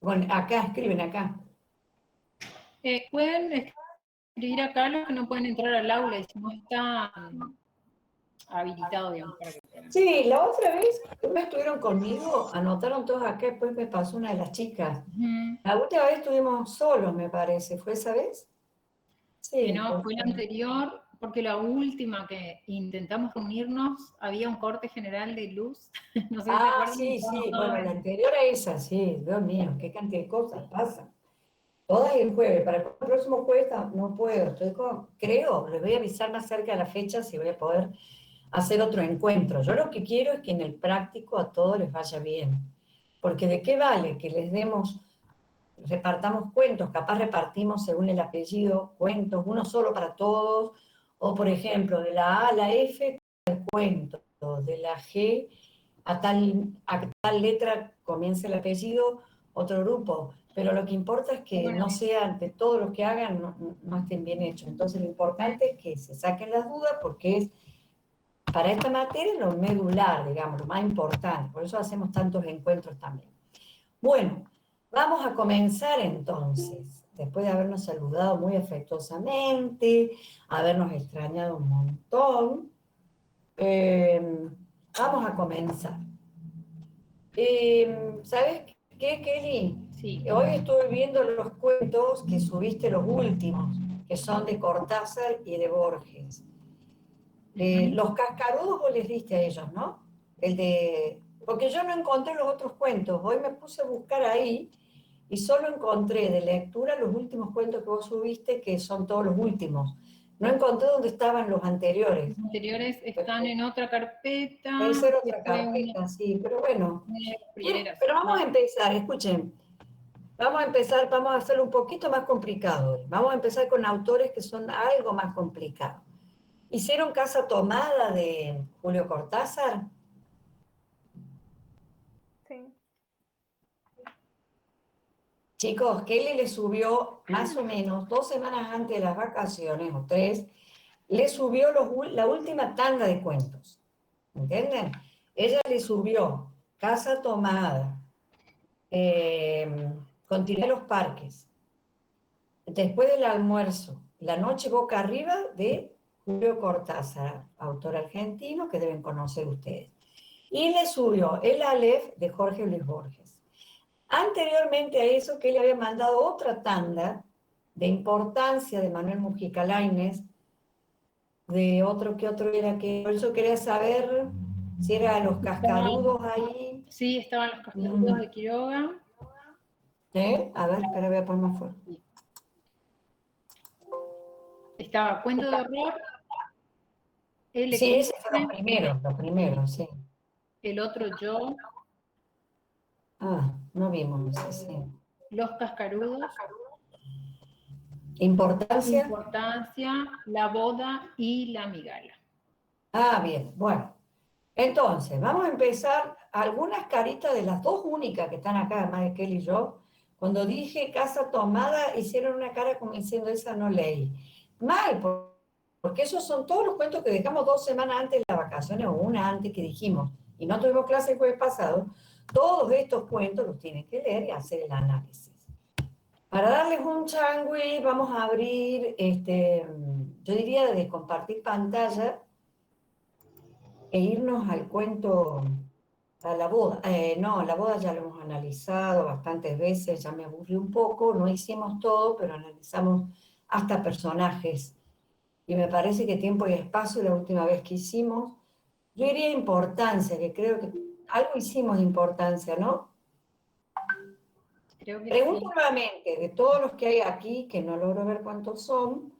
Bueno, acá, escriben acá. Pueden escribir acá los que no pueden entrar al aula y si no está habilitado, digamos, para que puedan. Sí, la otra vez, una estuvieron conmigo, anotaron todos acá, después me pasó una de las chicas. La última vez estuvimos solos, me parece, ¿fue esa vez? Que Sí, no, fue la anterior, porque la última que intentamos reunirnos, había un corte general de luz, no sé si se acuerdan. sí, sí, bueno, la anterior a esa, sí, Dios mío, qué cantidad de cosas pasan. Todas el jueves, para el próximo jueves no puedo, creo, les voy a avisar más cerca de la fecha si voy a poder hacer otro encuentro. Yo lo que quiero es que en el práctico a todos les vaya bien, porque ¿de qué vale que les repartamos cuentos, capaz repartimos según el apellido cuentos, uno solo para todos, o por ejemplo, de la A a la F, el cuento, de la G a tal letra comienza el apellido, otro grupo, pero lo que importa es que no sean, de todos los que hagan, no estén bien hechos. Entonces lo importante es que se saquen las dudas porque es para esta materia lo medular, digamos, lo más importante, por eso hacemos tantos encuentros también. Bueno, vamos a comenzar entonces, después de habernos saludado muy afectuosamente, habernos extrañado un montón, vamos a comenzar. ¿Sabes qué, Kelly? Sí. Hoy estuve viendo los cuentos que subiste, los últimos, que son de Cortázar y de Borges. Los cascarudos vos les diste a ellos, ¿no? Porque yo no encontré los otros cuentos. Hoy me puse a buscar ahí y solo encontré de lectura los últimos cuentos que vos subiste, que son todos los últimos. No encontré dónde estaban los anteriores. Los anteriores están en otra carpeta. Debe ser Que otra fue carpeta, sí, pero bueno. una de las primeras. Pero vamos a empezar, escuchen. Vamos a empezar, vamos a hacerlo un poquito más complicado hoy. Vamos a empezar con autores que son algo más complicados. ¿Hicieron Casa Tomada de Julio Cortázar? Sí. Chicos, Kelly le subió más o menos 2 semanas antes de las vacaciones, o 3, le subió la última tanda de cuentos. ¿Entienden? Ella le subió Casa Tomada, Continué los Parques, Después del Almuerzo, La Noche Boca Arriba de Julio Cortázar, autor argentino que deben conocer ustedes. Y le subió El Aleph de Jorge Luis Borges. Anteriormente a eso, que él había mandado otra tanda de importancia de Manuel Mujica Lainez, de otro que otro era que, por eso quería saber si era Los Cascarudos ahí. Sí, estaban Los Cascarudos de Quiroga. A ver, espera, voy a poner más fuerte. Estaba Cuento de Horror. Sí, ese fue los primeros, sí. El otro Yo. No vimos ese, sí. Los Cascarudos. Importancia. La Boda y La Migala. Bien, bueno. Entonces, vamos a empezar algunas caritas de las dos únicas que están acá, además de Kelly y yo. Cuando dije Casa Tomada, hicieron una cara como diciendo, esa no leí. Mal, porque esos son todos los cuentos que dejamos 2 semanas antes de las vacaciones o una antes que dijimos, y no tuvimos clase el jueves pasado. Todos estos cuentos los tienen que leer y hacer el análisis. Para darles un changüí, vamos a abrir, yo diría de compartir pantalla e irnos al cuento, a la boda. No, la boda ya lo hemos analizado bastantes veces, ya me aburrí un poco, no hicimos todo, pero analizamos hasta personajes. Y me parece que Tiempo y Espacio, la última vez que hicimos, yo diría Importancia, que creo que algo hicimos de Importancia, ¿no? Creo que Pregunto sí. nuevamente, de todos los que hay aquí, que no logro ver cuántos son,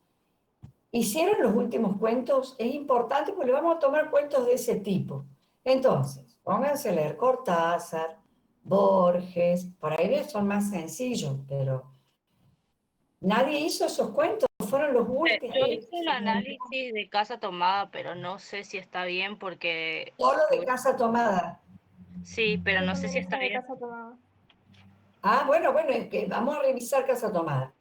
¿hicieron los últimos cuentos? Es importante porque le vamos a tomar cuentos de ese tipo. Entonces, pónganse a leer Cortázar, Borges, por ahí son más sencillos, pero nadie hizo esos cuentos, fueron los últimos. Yo hice el análisis de Casa Tomada, pero no sé si está bien porque... Solo de Casa Tomada. Sí, pero Yo no sé si también está hice de bien. Casa Tomada. Bueno, es que vamos a revisar Casa Tomada.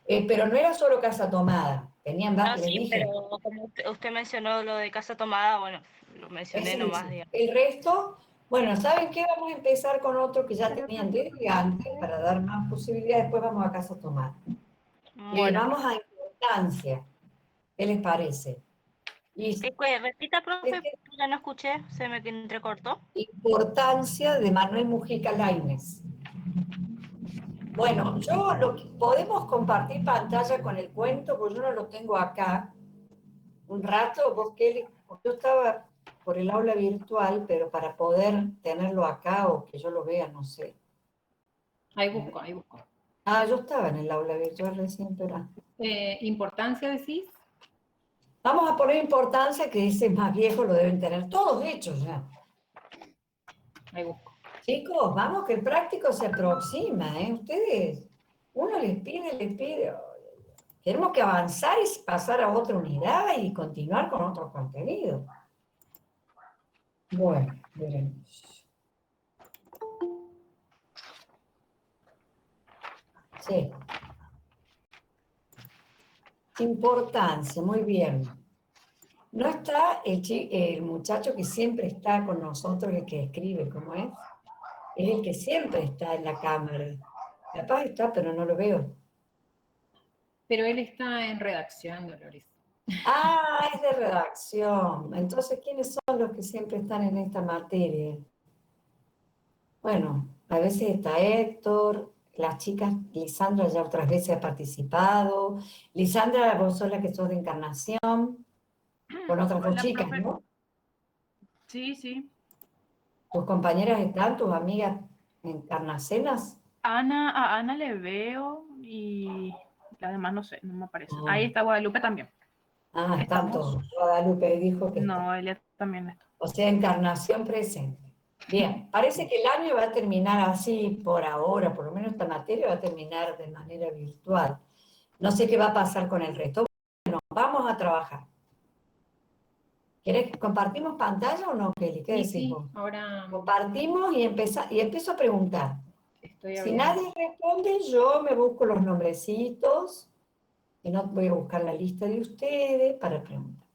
Pero no era solo Casa Tomada, tenían No, varios, les sí, dije. pero como usted mencionó lo de Casa Tomada, bueno, lo mencioné nomás, digamos. El resto, Bueno, ¿saben qué? Vamos a empezar con otro que ya tenían desde antes para dar más posibilidades. Después vamos a casa a tomar. Bueno, Vamos a importancia. ¿Qué les parece? Y repita, profe, ya no escuché, se me entrecortó. importancia de Manuel Mujica Lainez. Bueno, podemos compartir pantalla con el cuento, porque yo no lo tengo acá. Un rato, porque yo estaba por el aula virtual, pero para poder tenerlo acá o que yo lo vea, no sé. Ahí busco, ahí busco. Ah, yo estaba en el aula virtual recién, pero... ¿Importancia decís? Vamos a poner importancia, que ese más viejo lo deben tener todos hechos ya. Ahí busco. Chicos, vamos que el práctico se aproxima, ¿eh? Ustedes, uno les pide. Tenemos que avanzar y pasar a otra unidad y continuar con otros contenidos. Bueno, veremos. Sí. Importancia, muy bien. No está el muchacho que siempre está con nosotros, el que escribe, ¿cómo es? Es el que siempre está en la cámara. Capaz está, pero no lo veo. Pero él está en redacción, Dolores. Ah, es de redacción. Entonces, ¿quiénes son los que siempre están en esta materia? Bueno, a veces está Héctor, las chicas, Lisandra ya otras veces ha participado. Lisandra, vos sos la que sos de Encarnación, con otras dos Hola, chicas, profe. ¿no? Sí, sí. ¿Tus compañeras están, tus amigas encarnacenas? A Ana le veo y las demás no sé, no me aparecen. Ah, Ahí está Guadalupe también. están Estamos. todos. Guadalupe dijo que está. No, ella también está. O sea, Encarnación presente. Bien, parece que el año va a terminar así por ahora, por lo menos esta materia va a terminar de manera virtual. No sé qué va a pasar con el resto. Bueno, vamos a trabajar. ¿Querés que compartimos pantalla o no, Kelly? ¿Qué decís Sí, vos? ahora Compartimos y empiezo a preguntar. estoy Si abriendo. nadie responde, yo me busco los nombrecitos, y no voy a buscar la lista de ustedes para preguntar.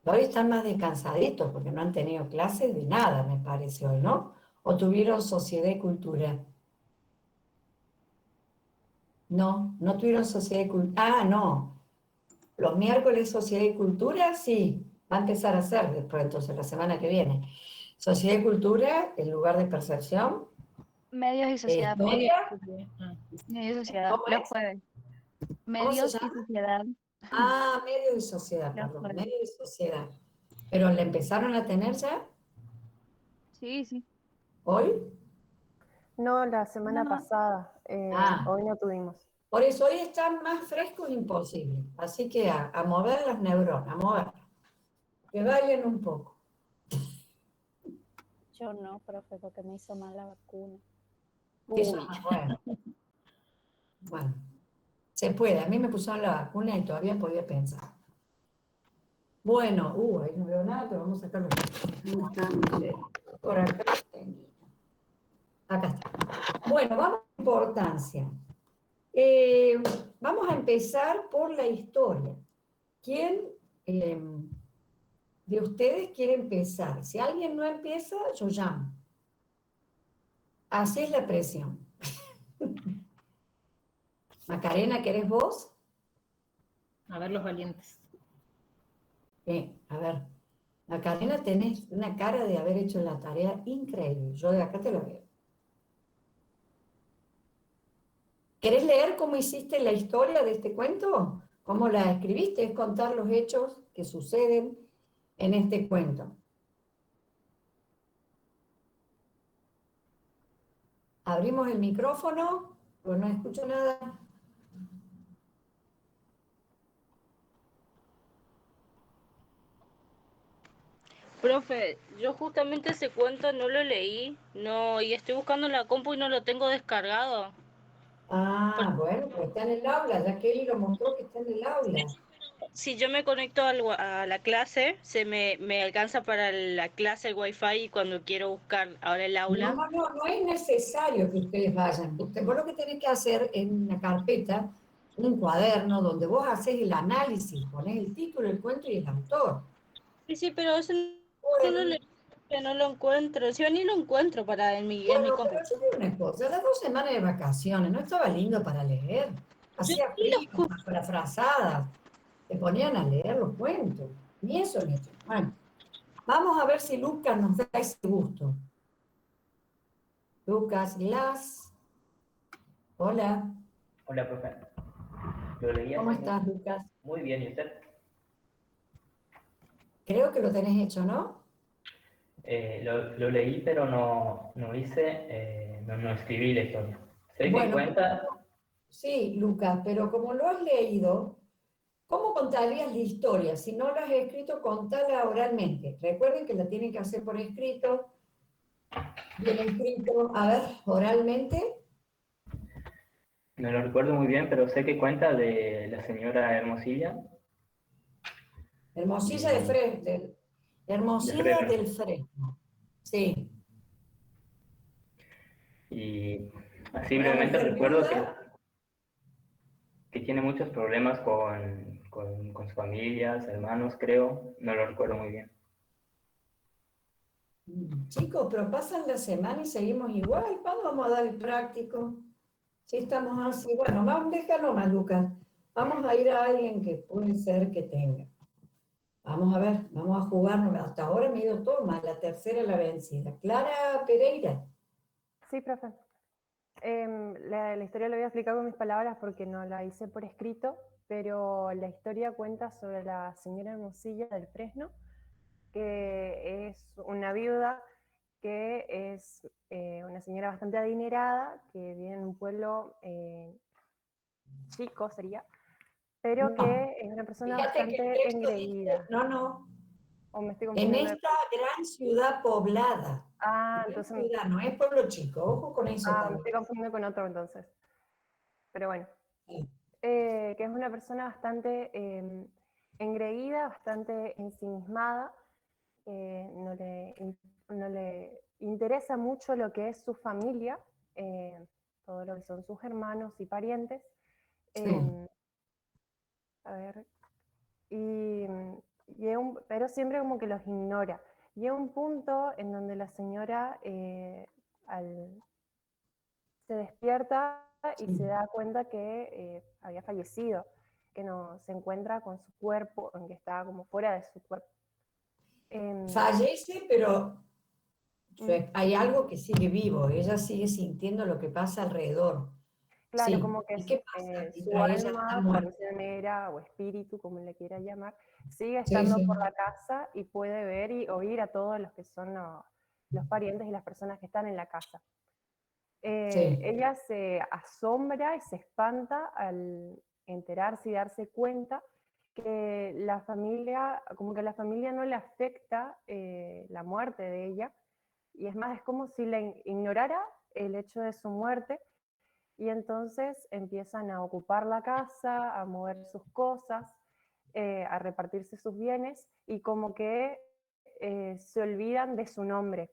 Hoy están más descansaditos porque no han tenido clases de nada, me parece hoy, ¿no? ¿O tuvieron sociedad y cultura? No, no tuvieron sociedad y cultura. Ah, no. Los miércoles sociedad y cultura, sí. Va a empezar a hacer después, entonces, la semana que viene. Sociedad y cultura, el lugar de percepción. Medios y sociedad. Medio. Historia. Medios y sociedad. ¿Cómo Los es? jueves. ¿Cómo se Medios y llama? sociedad. Ah, medios y sociedad, Los perdón. jueves. Medios y sociedad. ¿Pero la empezaron a tener ya Sí, sí. hoy? No, la semana No, pasada. Ah. Hoy no tuvimos. Por eso hoy están más frescos imposible. Así que a mover las neuronas, a mover. Que bailen un poco. yo no, profe, porque me hizo mal la vacuna. Eso es más bueno. Bueno, se puede. A mí me pusieron la vacuna y todavía podía pensar. Bueno, ahí no veo nada, pero vamos a sacarlo. Por acá. Acá está. Bueno, vamos a importancia. Vamos a empezar por la historia. ¿Quién de ustedes quiere empezar? Si alguien no empieza, yo llamo. Así es la presión. Macarena, ¿querés vos? A ver los valientes. A ver, Macarena, tenés una cara de haber hecho la tarea increíble. Yo de acá te lo veo. ¿Querés leer cómo hiciste la historia de este cuento? ¿Cómo la escribiste? Es contar los hechos que suceden en este cuento. Abrimos el micrófono, pues no escucho nada. Profe, yo justamente ese cuento no lo leí, no, y estoy buscando en la compu y no lo tengo descargado. Ah, bueno, pues está en el aula, ya Kelly lo mostró que está en el aula. Si yo me conecto a la clase, me alcanza para la clase el wifi y cuando quiero buscar ahora el aula. No es necesario que ustedes vayan. Vos lo que tenés que hacer en una carpeta, un cuaderno, donde vos haces el análisis, ponés el título, el cuento y el autor. Sí, pero eso Yo lo Bueno, leí, que no lo encuentro. Si yo ni lo encuentro en mi bueno, compu. pero yo digo una cosa, las 2 semanas de vacaciones, ¿no estaba lindo para leer? Yo Hacía ni frío, lo encuentro. bajo las frazadas, te ponían a leer los cuentos, ni eso ni eso. Bueno, vamos a ver si Lucas nos da ese gusto. Lucas Glass, hola, Hola, profe. Lo leí ¿cómo hace estás, Lucas? muy bien, ¿y usted? Creo que lo tenés hecho, ¿no? Lo leí, pero no hice, no escribí la historia. Sé que Bueno, cuenta, sí, Lucas, pero como lo has leído, ¿cómo contarías la historia? Si no la has escrito, contala oralmente. Recuerden que la tienen que hacer por escrito, bien escrito. A ver, oralmente. no lo recuerdo muy bien, pero sé que cuenta de la señora Hermosilla Hermosilla de y Fresno. de Hermosilla Fresno. del Fresno. Sí. Y así Una brevemente mujer recuerdo viuda. que tiene muchos problemas con sus familias, hermanos, creo. No lo recuerdo muy bien. Chicos, pero pasan la semana y seguimos igual. ¿Cuándo vamos a dar el práctico? Si estamos así. Bueno, vamos, déjalo más, Lucas. Vamos a ir a alguien que puede ser que tenga. Vamos a ver, vamos a jugarnos. Hasta ahora me he ido todo mal. La tercera la vencida. Clara Pereira. Sí, profe. La historia la voy a explicar con mis palabras porque no la hice por escrito, pero la historia cuenta sobre la señora Hermosilla del Fresno, que es una viuda, que es una señora bastante adinerada, que vive en un pueblo chico, sería, pero No, que es una persona fíjate que el bastante texto dice, engreída. no, O me estoy en confundiendo. esta gran ciudad poblada. Ah, Gran entonces, ciudad, no es pueblo chico. Ojo con eso me también. estoy confundiendo con otro entonces. Pero bueno, Sí. que es una persona bastante engreída, bastante ensimismada, no le interesa mucho lo que es su familia, todo lo que son sus hermanos y parientes. Sí. A ver, y, pero siempre como que los ignora. Llega un punto en donde la señora se despierta y se Sí. da cuenta que había fallecido, que no se encuentra con su cuerpo, aunque estaba como fuera de su cuerpo. Em, Fallece, pero mm, hay algo que sigue vivo. Ella sigue sintiendo lo que pasa alrededor. claro, Sí. como que ¿Y qué pasa su mientras ella está alma, por muerta? decirlo de manera, o espíritu, como le quiera llamar, sigue Sí, estando sí. por la casa y puede ver y oír a todos los que son los parientes y las personas que están en la casa. Sí. Ella se asombra y se espanta al enterarse y darse cuenta que la familia, como que a la familia no le afecta la muerte de ella, y es más, es como si la ignorara el hecho de su muerte, y entonces empiezan a ocupar la casa, a mover sus cosas, a repartirse sus bienes, y como que se olvidan de su nombre,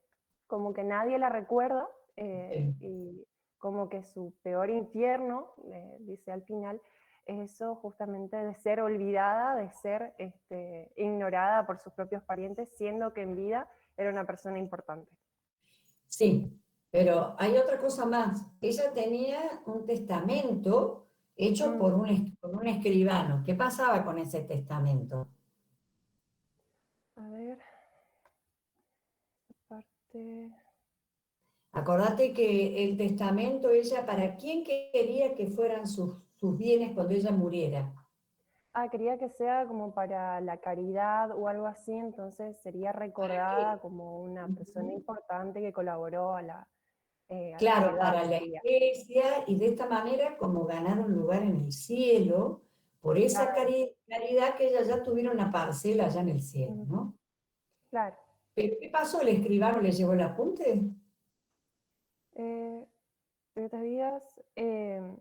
como que nadie la recuerda, Sí. y como que su peor infierno, dice al final, es eso justamente de ser olvidada, de ser ignorada por sus propios parientes, siendo que en vida era una persona importante. Sí, pero hay otra cosa más. Ella tenía un testamento hecho Mm, por un escribano. ¿Qué pasaba con ese testamento? a ver, parte... Acordate que el testamento, ella, ¿para quién quería que fueran sus bienes cuando ella muriera? Quería que sea como para la caridad o algo así, entonces sería ¿Para recordada qué? como una persona Ujú. importante que colaboró a la Claro, ciudad, para la sería. iglesia, y de esta manera como ganar un lugar en el cielo, por esa Claro, caridad que ella ya tuviera una parcela allá en el cielo, mm, ¿no? claro. ¿Pero qué pasó? ¿El escribano le llevó el apunte? Eh, de otras vidas, mm,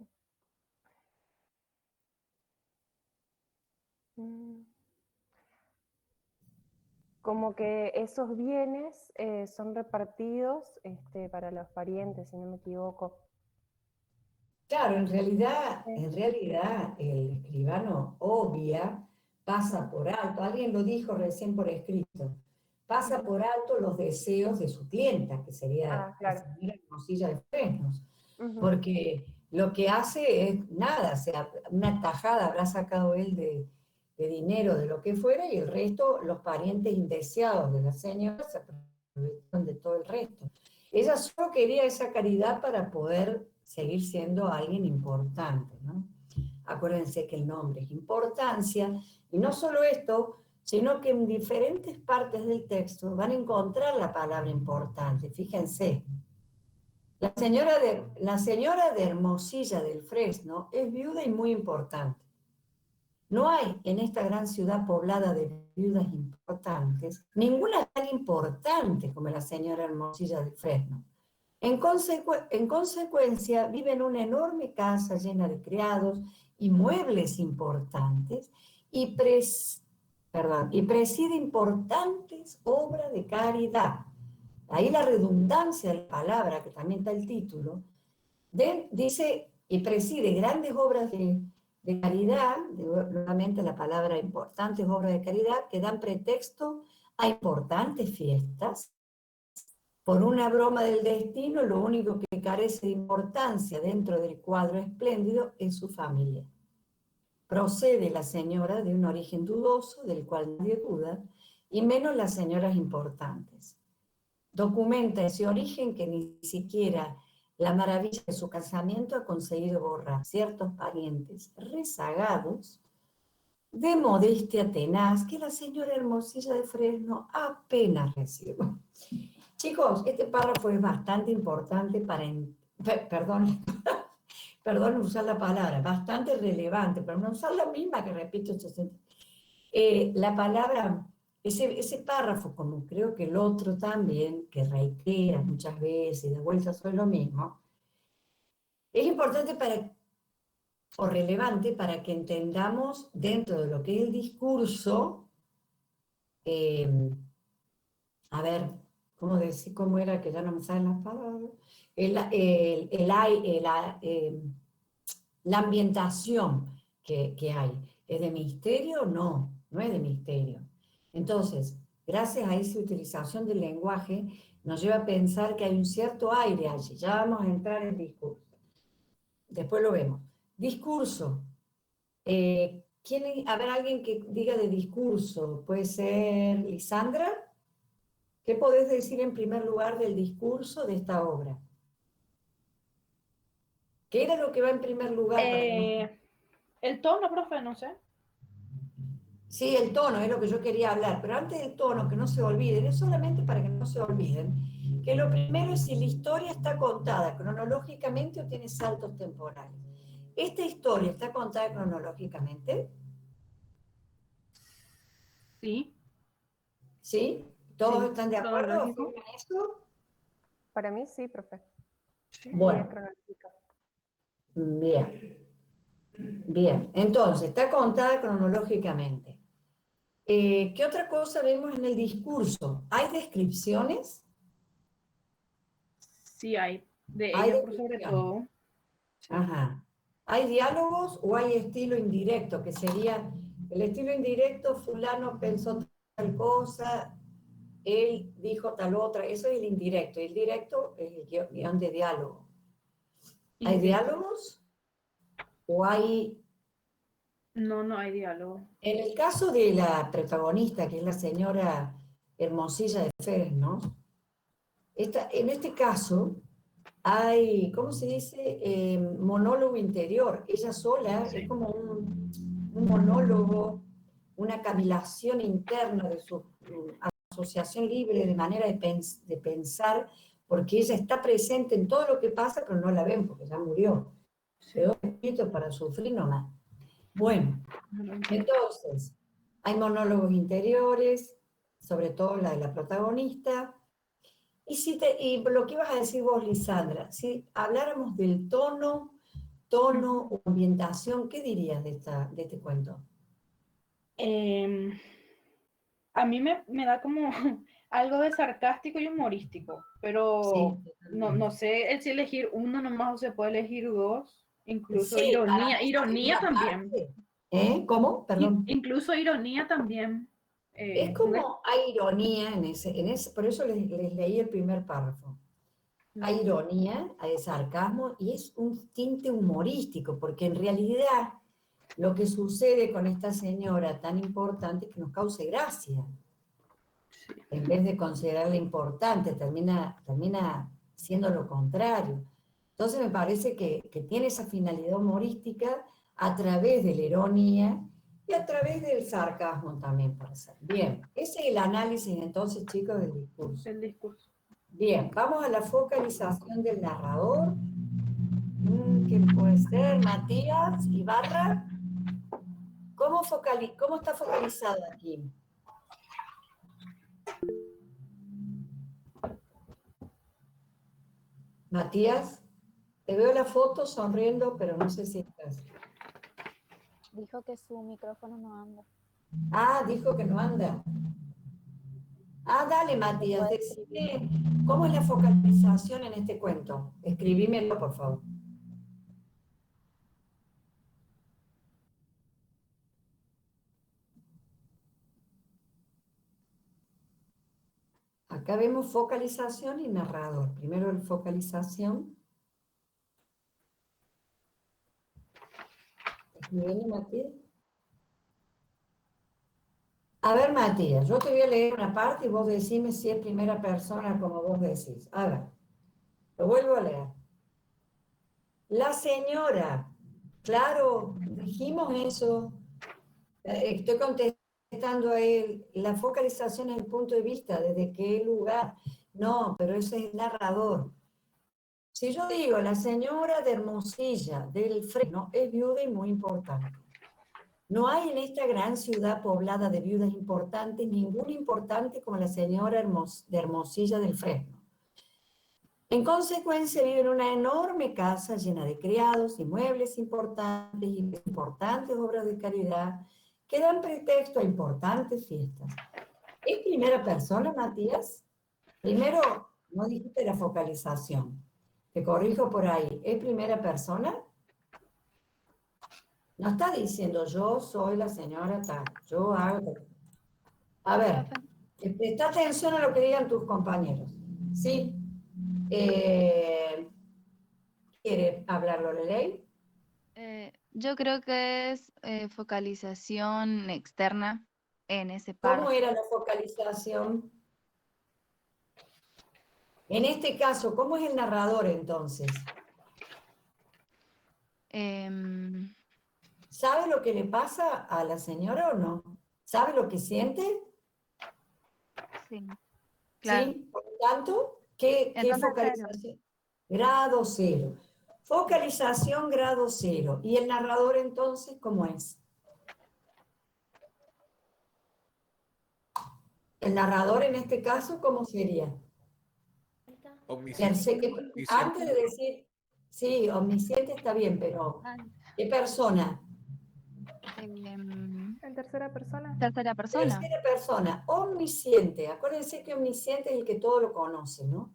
como que esos bienes son repartidos para los parientes, si no me equivoco. Claro, Sí. en realidad el escribano obvia, pasa Mm, por alto, alguien lo dijo recién por escrito, pasa por alto los deseos de su clienta, que sería Ah, claro. la señora Hermosilla de Fresnos, Ujú. porque lo que hace es nada, o sea, una tajada habrá sacado él de dinero, de lo que fuera, y el resto, los parientes indeseados de la señora se aprovecharon de todo el resto. Ella solo quería esa caridad para poder seguir siendo alguien importante, ¿no? Acuérdense que el nombre es importancia, y no solo esto, sino que en diferentes partes del texto van a encontrar la palabra importante. Fíjense, la señora de Hermosilla del Fresno es viuda y muy importante. No hay en esta gran ciudad poblada de viudas importantes ninguna tan importante como la señora Hermosilla del Fresno. En consecuencia, vive en una enorme casa llena de criados y muebles importantes y preside importantes obras de caridad. Ahí la redundancia de la palabra, que también está el título, dice, y preside grandes obras de caridad, nuevamente la palabra importantes obras de caridad, que dan pretexto a importantes fiestas. Por una broma del destino, lo único que carece de importancia dentro del cuadro espléndido es su familia. Procede la señora de un origen dudoso, del cual nadie duda, y menos las señoras importantes. Documenta ese origen que ni siquiera la maravilla de su casamiento ha conseguido borrar. Ciertos parientes rezagados, de modestia tenaz, que la señora Hermosilla de Fresno apenas recibe. Chicos, este párrafo es bastante importante perdón, perdón usar la palabra, bastante relevante, pero no usar la misma que repito 80. La palabra, ese párrafo, como creo que el otro también, que reitera muchas veces, de vuelta sobre lo mismo, es importante o relevante para que entendamos dentro de lo que es el discurso, a ver, ¿cómo decir? ¿Cómo era que ya no me salen las palabras? La ambientación que hay. ¿Es de misterio? No, no es de misterio. Entonces, gracias a esa utilización del lenguaje, nos lleva a pensar que hay un cierto aire allí. Ya vamos a entrar en discurso. Después lo vemos. Discurso. ¿Habrá alguien que diga de discurso? ¿Puede ser Lisandra? ¿Qué podés decir en primer lugar del discurso de esta obra? ¿Qué era lo que va en primer lugar? El tono, profe, no sé. Sí, el tono es lo que yo quería hablar, pero antes del tono, que no se olviden, es solamente para que no se olviden, que lo primero es si la historia está contada cronológicamente o tiene saltos temporales. ¿Esta historia está contada cronológicamente? Sí. ¿Sí? ¿Todos Sí, están de acuerdo cronológico. con eso? Para mí sí, profe. Sí, Bueno. es cronológica. Bien. Bien, entonces, está contada cronológicamente. ¿Qué otra cosa vemos en el discurso? ¿Hay descripciones? Sí hay. De Hay ella, por sobre descripciones. todo. Ajá. ¿Hay diálogos o hay estilo indirecto? Que sería el estilo indirecto, fulano pensó tal cosa, él dijo tal otra. Eso es el indirecto. El directo es el guión de diálogo. ¿Hay Indirecto. diálogos? ¿O hay...? No, no hay diálogo. En el caso de la protagonista, que es la señora Hermosilla de Fresno, en este caso hay, ¿cómo se dice? Monólogo interior. Ella sola Sí. es como un monólogo, una cavilación interna de su asociación libre de manera de pensar, porque ella está presente en todo lo que pasa, pero no la ven porque ya murió. Quedó escrito para sufrir nomás. Bueno, entonces, hay monólogos interiores, sobre todo la de la protagonista. Y lo que ibas a decir vos, Lisandra, si habláramos del tono o ambientación, ¿qué dirías de este cuento? A mí me da como algo de sarcástico y humorístico, pero Sí, no sé si elegir uno nomás o se puede elegir dos, incluso sí, para ironía, mí ironía una también. parte. ¿Cómo? Perdón. Incluso ironía también. Es como hay ironía en ese, por eso les leí el primer párrafo. Hay ironía, hay sarcasmo y es un tinte humorístico, porque en realidad lo que sucede con esta señora tan importante es que nos cause gracia. En vez de considerarla importante, termina siendo lo contrario. Entonces me parece que tiene esa finalidad humorística a través de la ironía y a través del sarcasmo también, para ser. Bien, ese es el análisis entonces, chicos, del discurso. El discurso. Bien, vamos a la focalización del narrador. ¿Quién puede ser? Matías Ibarra. ¿Cómo está focalizado aquí? Matías, te veo la foto sonriendo, pero no sé si estás. Dijo que su micrófono no anda. Ah, dijo que no anda. Ah, dale, Matías, decime, ¿cómo es la focalización en este cuento? Escribímelo, por favor. Acá vemos focalización y narrador. Primero el focalización. ¿Escribiendo, Matías? A ver, Matías, yo te voy a leer una parte y vos decime si es primera persona como vos decís. A ver, lo vuelvo a leer. La señora, claro, dijimos eso. Estoy contestando a él. La focalización es el punto de vista, desde qué lugar. No, pero ese es el narrador. Si yo digo, la señora de Hermosilla, del Fresno, es viuda y muy importante. No hay en esta gran ciudad poblada de viudas importantes, ninguna importante como la señora de Hermosilla del Fresno. En consecuencia, vive en una enorme casa llena de criados y muebles importantes y importantes obras de caridad que dan pretexto a importantes fiestas. ¿Es primera persona, Matías? Primero, no dijiste la focalización. Te corrijo por ahí. ¿Es primera persona? No está diciendo yo soy la señora tal, yo hago. A ver, presta atención a lo que digan tus compañeros. ¿Sí? ¿Quiere hablarlo, Leley? Yo creo que es focalización externa en ese ¿Cómo párrafo. era la focalización? En este caso, ¿cómo es el narrador entonces? ¿Sabe lo que le pasa a la señora o no? ¿Sabe lo que siente? Sí, claro. ¿Sí? Por lo tanto, ¿qué Entonces, focalización? Grado cero. Focalización grado cero. ¿Y el narrador entonces cómo es? El narrador en este caso, ¿cómo sería? Antes de decir, sí, omnisciente está bien, pero ¿qué persona? En tercera persona. Tercera persona. Tercera persona, omnisciente. Acuérdense que omnisciente es el que todo lo conoce, ¿no?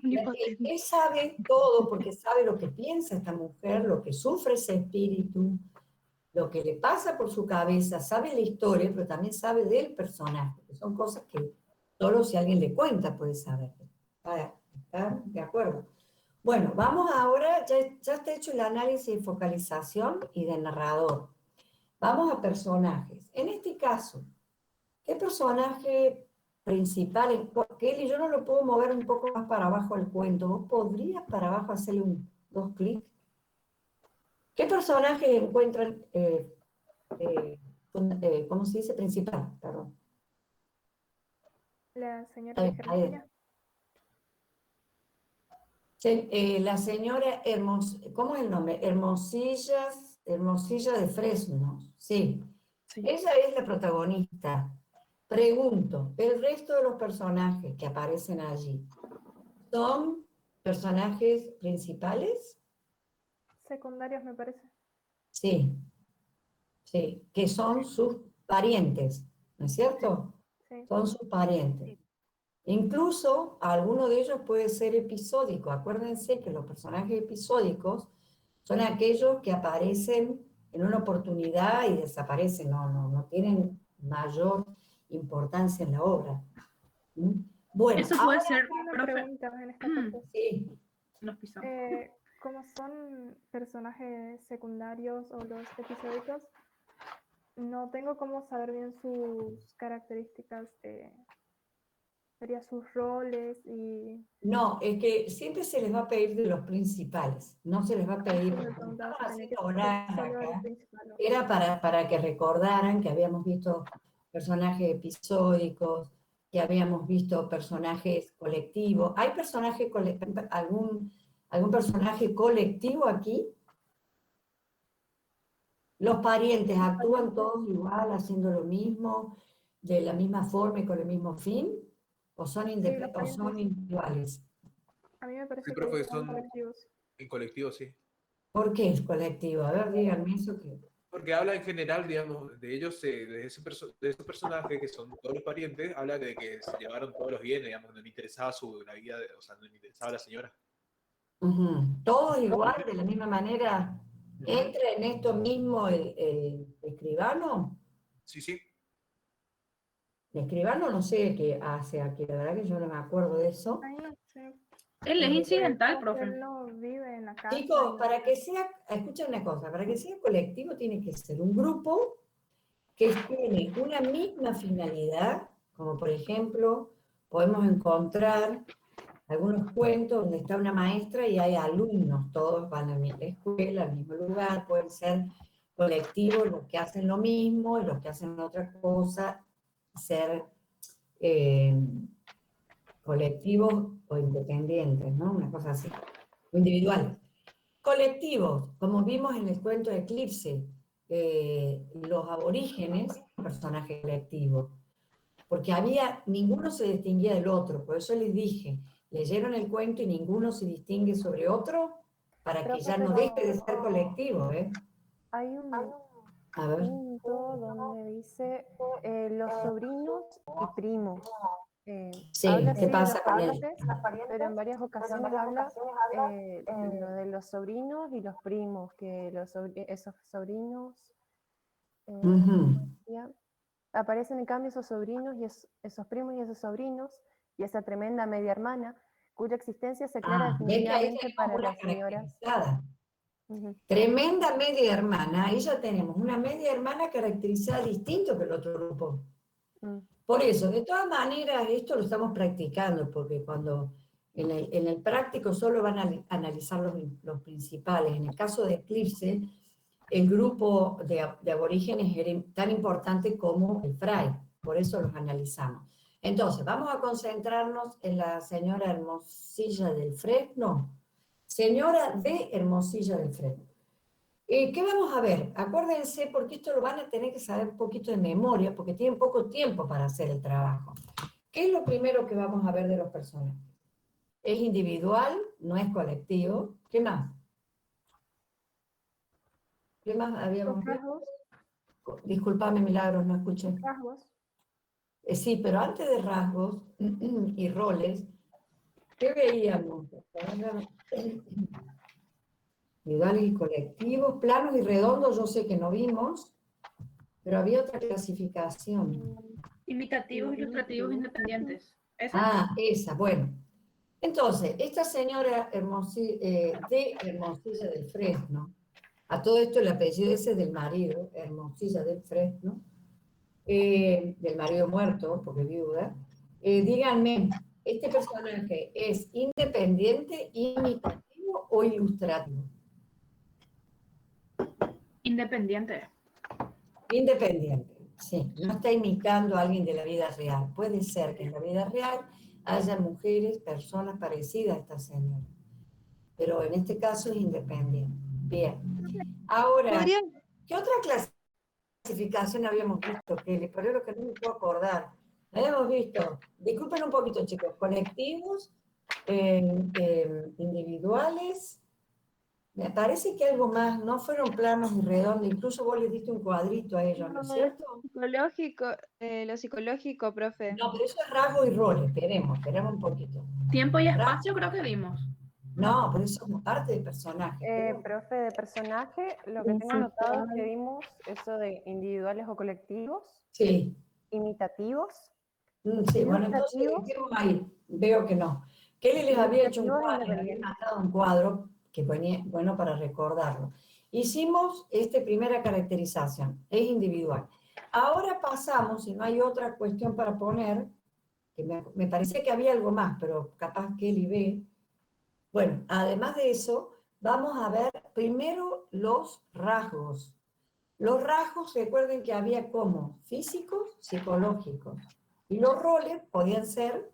Él sabe todo porque sabe lo que piensa esta mujer, lo que sufre ese espíritu, lo que le pasa por su cabeza, sabe la historia, pero también sabe del personaje, que son cosas que solo si alguien le cuenta puede saber. ¿Están de acuerdo? Bueno, vamos ahora, ya está hecho el análisis de focalización y del narrador. Vamos a personajes. En este caso, ¿qué personaje principal? Kelly, yo no lo puedo mover un poco más para abajo el cuento. ¿Vos podrías para abajo hacerle dos clics? ¿Qué personaje encuentran, cómo se dice? Principal, perdón. La señora de Hermosilla. La señora ¿cómo es el nombre? Hermosilla de Fresno, sí. Ella es la protagonista. Pregunto, ¿el resto de los personajes que aparecen allí son personajes principales? Secundarios, me parece. Sí, sí, que son sus parientes, ¿no es cierto? Sí. Son sus parientes. Incluso alguno de ellos puede ser episódico. Acuérdense que los personajes episódicos son aquellos que aparecen en una oportunidad y desaparecen, no tienen mayor importancia en la obra. ¿Mm? Bueno, Eso puede ahora, ser, Una profe, pregunta en esta parte. sí, nos pisamos. Como son personajes secundarios o los episódicos, no tengo cómo saber bien sus características, sería sus roles y... no, es que siempre se les va a pedir de los principales, no se les va a pedir, Eso me porque como preguntaba estamos si tenía que haciendo ser oral solo el acá, principal. era para que recordaran que habíamos visto personajes episódicos, que habíamos visto personajes colectivos. ¿Hay algún personaje colectivo aquí? ¿Los parientes actúan todos igual, haciendo lo mismo, de la misma forma y con el mismo fin? ¿O son, Sí, los o son parientes. individuales? A mí me parece Sí, que profe, son son colectivos. en colectivo, sí. ¿Por qué es colectivo? A ver, díganme eso que... Porque habla en general, digamos, de ellos, de esos personajes que son todos los parientes, habla de que se llevaron todos los bienes, digamos, no le interesaba la vida, o sea, no le interesaba a la señora. Ujú. Todos igual, de la misma manera. Ujú. ¿Entra en esto mismo el escribano? Sí, sí. El escribano no sé qué hace aquí, la verdad que yo no me acuerdo de eso. Ay, no sé. Él es incidental, Como que profe. él no vive en la casa. Chicos, y para que sea, escuchen una cosa, para que sea colectivo tiene que ser un grupo que tiene una misma finalidad, como por ejemplo, podemos encontrar algunos cuentos donde está una maestra y hay alumnos, todos van a la misma escuela, al mismo lugar, pueden ser colectivos los que hacen lo mismo y los que hacen otra cosa, ser colectivos o independientes, ¿no? Una cosa así, o individuales. Colectivos, como vimos en el cuento de Eclipse, los aborígenes, personaje colectivo, porque ninguno se distinguía del otro, por eso les dije, leyeron el cuento y ninguno se distingue sobre otro, para que ya no deje de ser colectivo, ¿eh? Hay un A ver. punto donde dice los sobrinos y primos. Sí, Habla ¿qué así de pasa los con él? parientes, pero en varias ocasiones habla lo de los sobrinos y los primos, que esos sobrinos ¿ya? Aparecen en cambio esos sobrinos y esos primos y esos sobrinos y esa tremenda media hermana cuya existencia se aclara Ven que ahí definitivamente tenemos para una las señoras. caracterizada. Ujú. Tremenda media hermana, ahí ya tenemos una media hermana caracterizada distinto que el otro grupo. Mm. Por eso, de todas maneras, esto lo estamos practicando, porque cuando en el práctico solo van a analizar los principales. En el caso de Eclipse, el grupo de aborígenes era tan importante como el fray, por eso los analizamos. Entonces, vamos a concentrarnos en la señora Hermosilla del Fresno. Señora de Hermosilla del Fresno. ¿Qué vamos a ver? Acuérdense, porque esto lo van a tener que saber un poquito de memoria, porque tienen poco tiempo para hacer el trabajo. ¿Qué es lo primero que vamos a ver de los personajes? Es individual, no es colectivo. ¿Qué más? ¿Qué más habíamos los visto? rasgos, Disculpame, Milagros, no escuché. rasgos. Sí, pero antes de rasgos y roles, ¿qué veíamos? Individuales y colectivos, planos y redondos, yo sé que no vimos, pero había otra clasificación. Imitativos, ilustrativos, independientes. ¿Esa? Ah, esa, bueno. Entonces, esta señora de Hermosilla del Fresno, a todo esto el apellido ese es del marido, Hermosilla del Fresno, del marido muerto, porque viuda, díganme, ¿este personaje es independiente, imitativo o ilustrativo? Independiente. Independiente, sí, no está imitando a alguien de la vida real. Puede ser que en la vida real haya mujeres, personas parecidas a esta señora, pero en este caso es independiente. Bien. Ahora, ¿Podrían? ¿qué otra clasificación habíamos visto, Kelly? Por eso que no me puedo acordar. Habíamos visto, disculpen un poquito, chicos, colectivos, individuales. Me parece que algo más, no fueron planos y redondos, incluso vos les diste un cuadrito a ellos, ¿no es cierto? Lo psicológico, profe. No, pero eso es rasgo y rol, esperemos un poquito. Tiempo y espacio creo que vimos. No, pero eso es parte del personaje. Profe, de personaje, lo que tengo anotado es que vimos eso de individuales o colectivos. Sí. imitativos. Sí, bueno, entonces Imitativos. dejemos ahí, veo que no. Kelly les había hecho un Imitativos cuadro, les había independientes. mandado un cuadro que bueno para recordarlo. Hicimos esta primera caracterización, es individual. Ahora pasamos, si no hay otra cuestión para poner, que me parecía que había algo más, pero capaz Kelly ve. Bueno, además de eso, vamos a ver primero los rasgos. Los rasgos, recuerden que había como físicos, psicológicos. Y los roles podían ser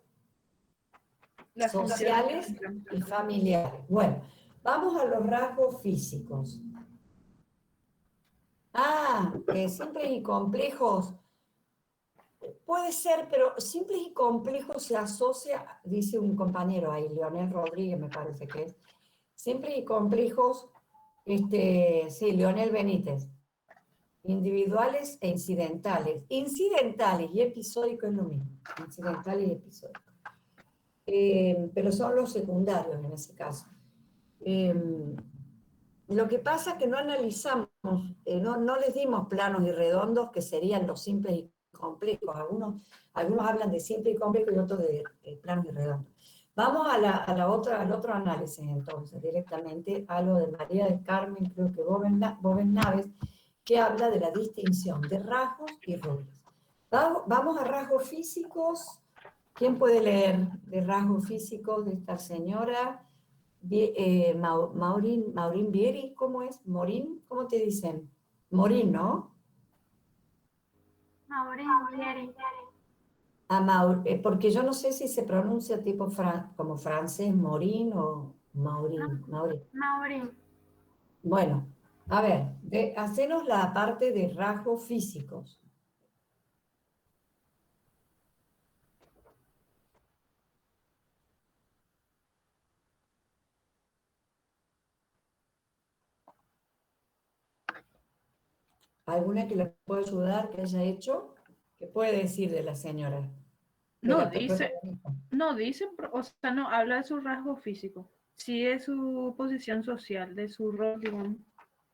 Las sociales funciones. y familiares. Bueno, vamos a los rasgos físicos. Simples y complejos. Puede ser, pero simples y complejos se asocia, dice un compañero ahí, Leonel Rodríguez me parece que es. Simples y complejos, sí, Leonel Benítez. Individuales e incidentales. Incidentales y episódicos es lo mismo. Incidentales y episódicos. Pero son los secundarios en ese caso. Lo que pasa es que no analizamos, no les dimos planos y redondos que serían los simples y complejos. Algunos hablan de simple y complejo y otros de planos y redondos. Vamos al otro análisis entonces, directamente a lo de María del Carmen, creo que Boven Naves, que habla de la distinción de rasgos y roles. Vamos a rasgos físicos. ¿Quién puede leer de rasgos físicos de esta señora? Maurín Vieri, ¿cómo es? ¿Morín? ¿Cómo te dicen? Morín, ¿no? Maurín Vieri. Porque yo no sé si se pronuncia tipo como francés, Morín o Maurín. Maurín. Bueno, a ver, hacenos la parte de rasgos físicos. ¿Alguna que le pueda ayudar, que haya hecho? ¿Qué puede decir de la señora? No dice, o sea, no habla de su rasgo físico, sí de su posición social, de su rol, digamos.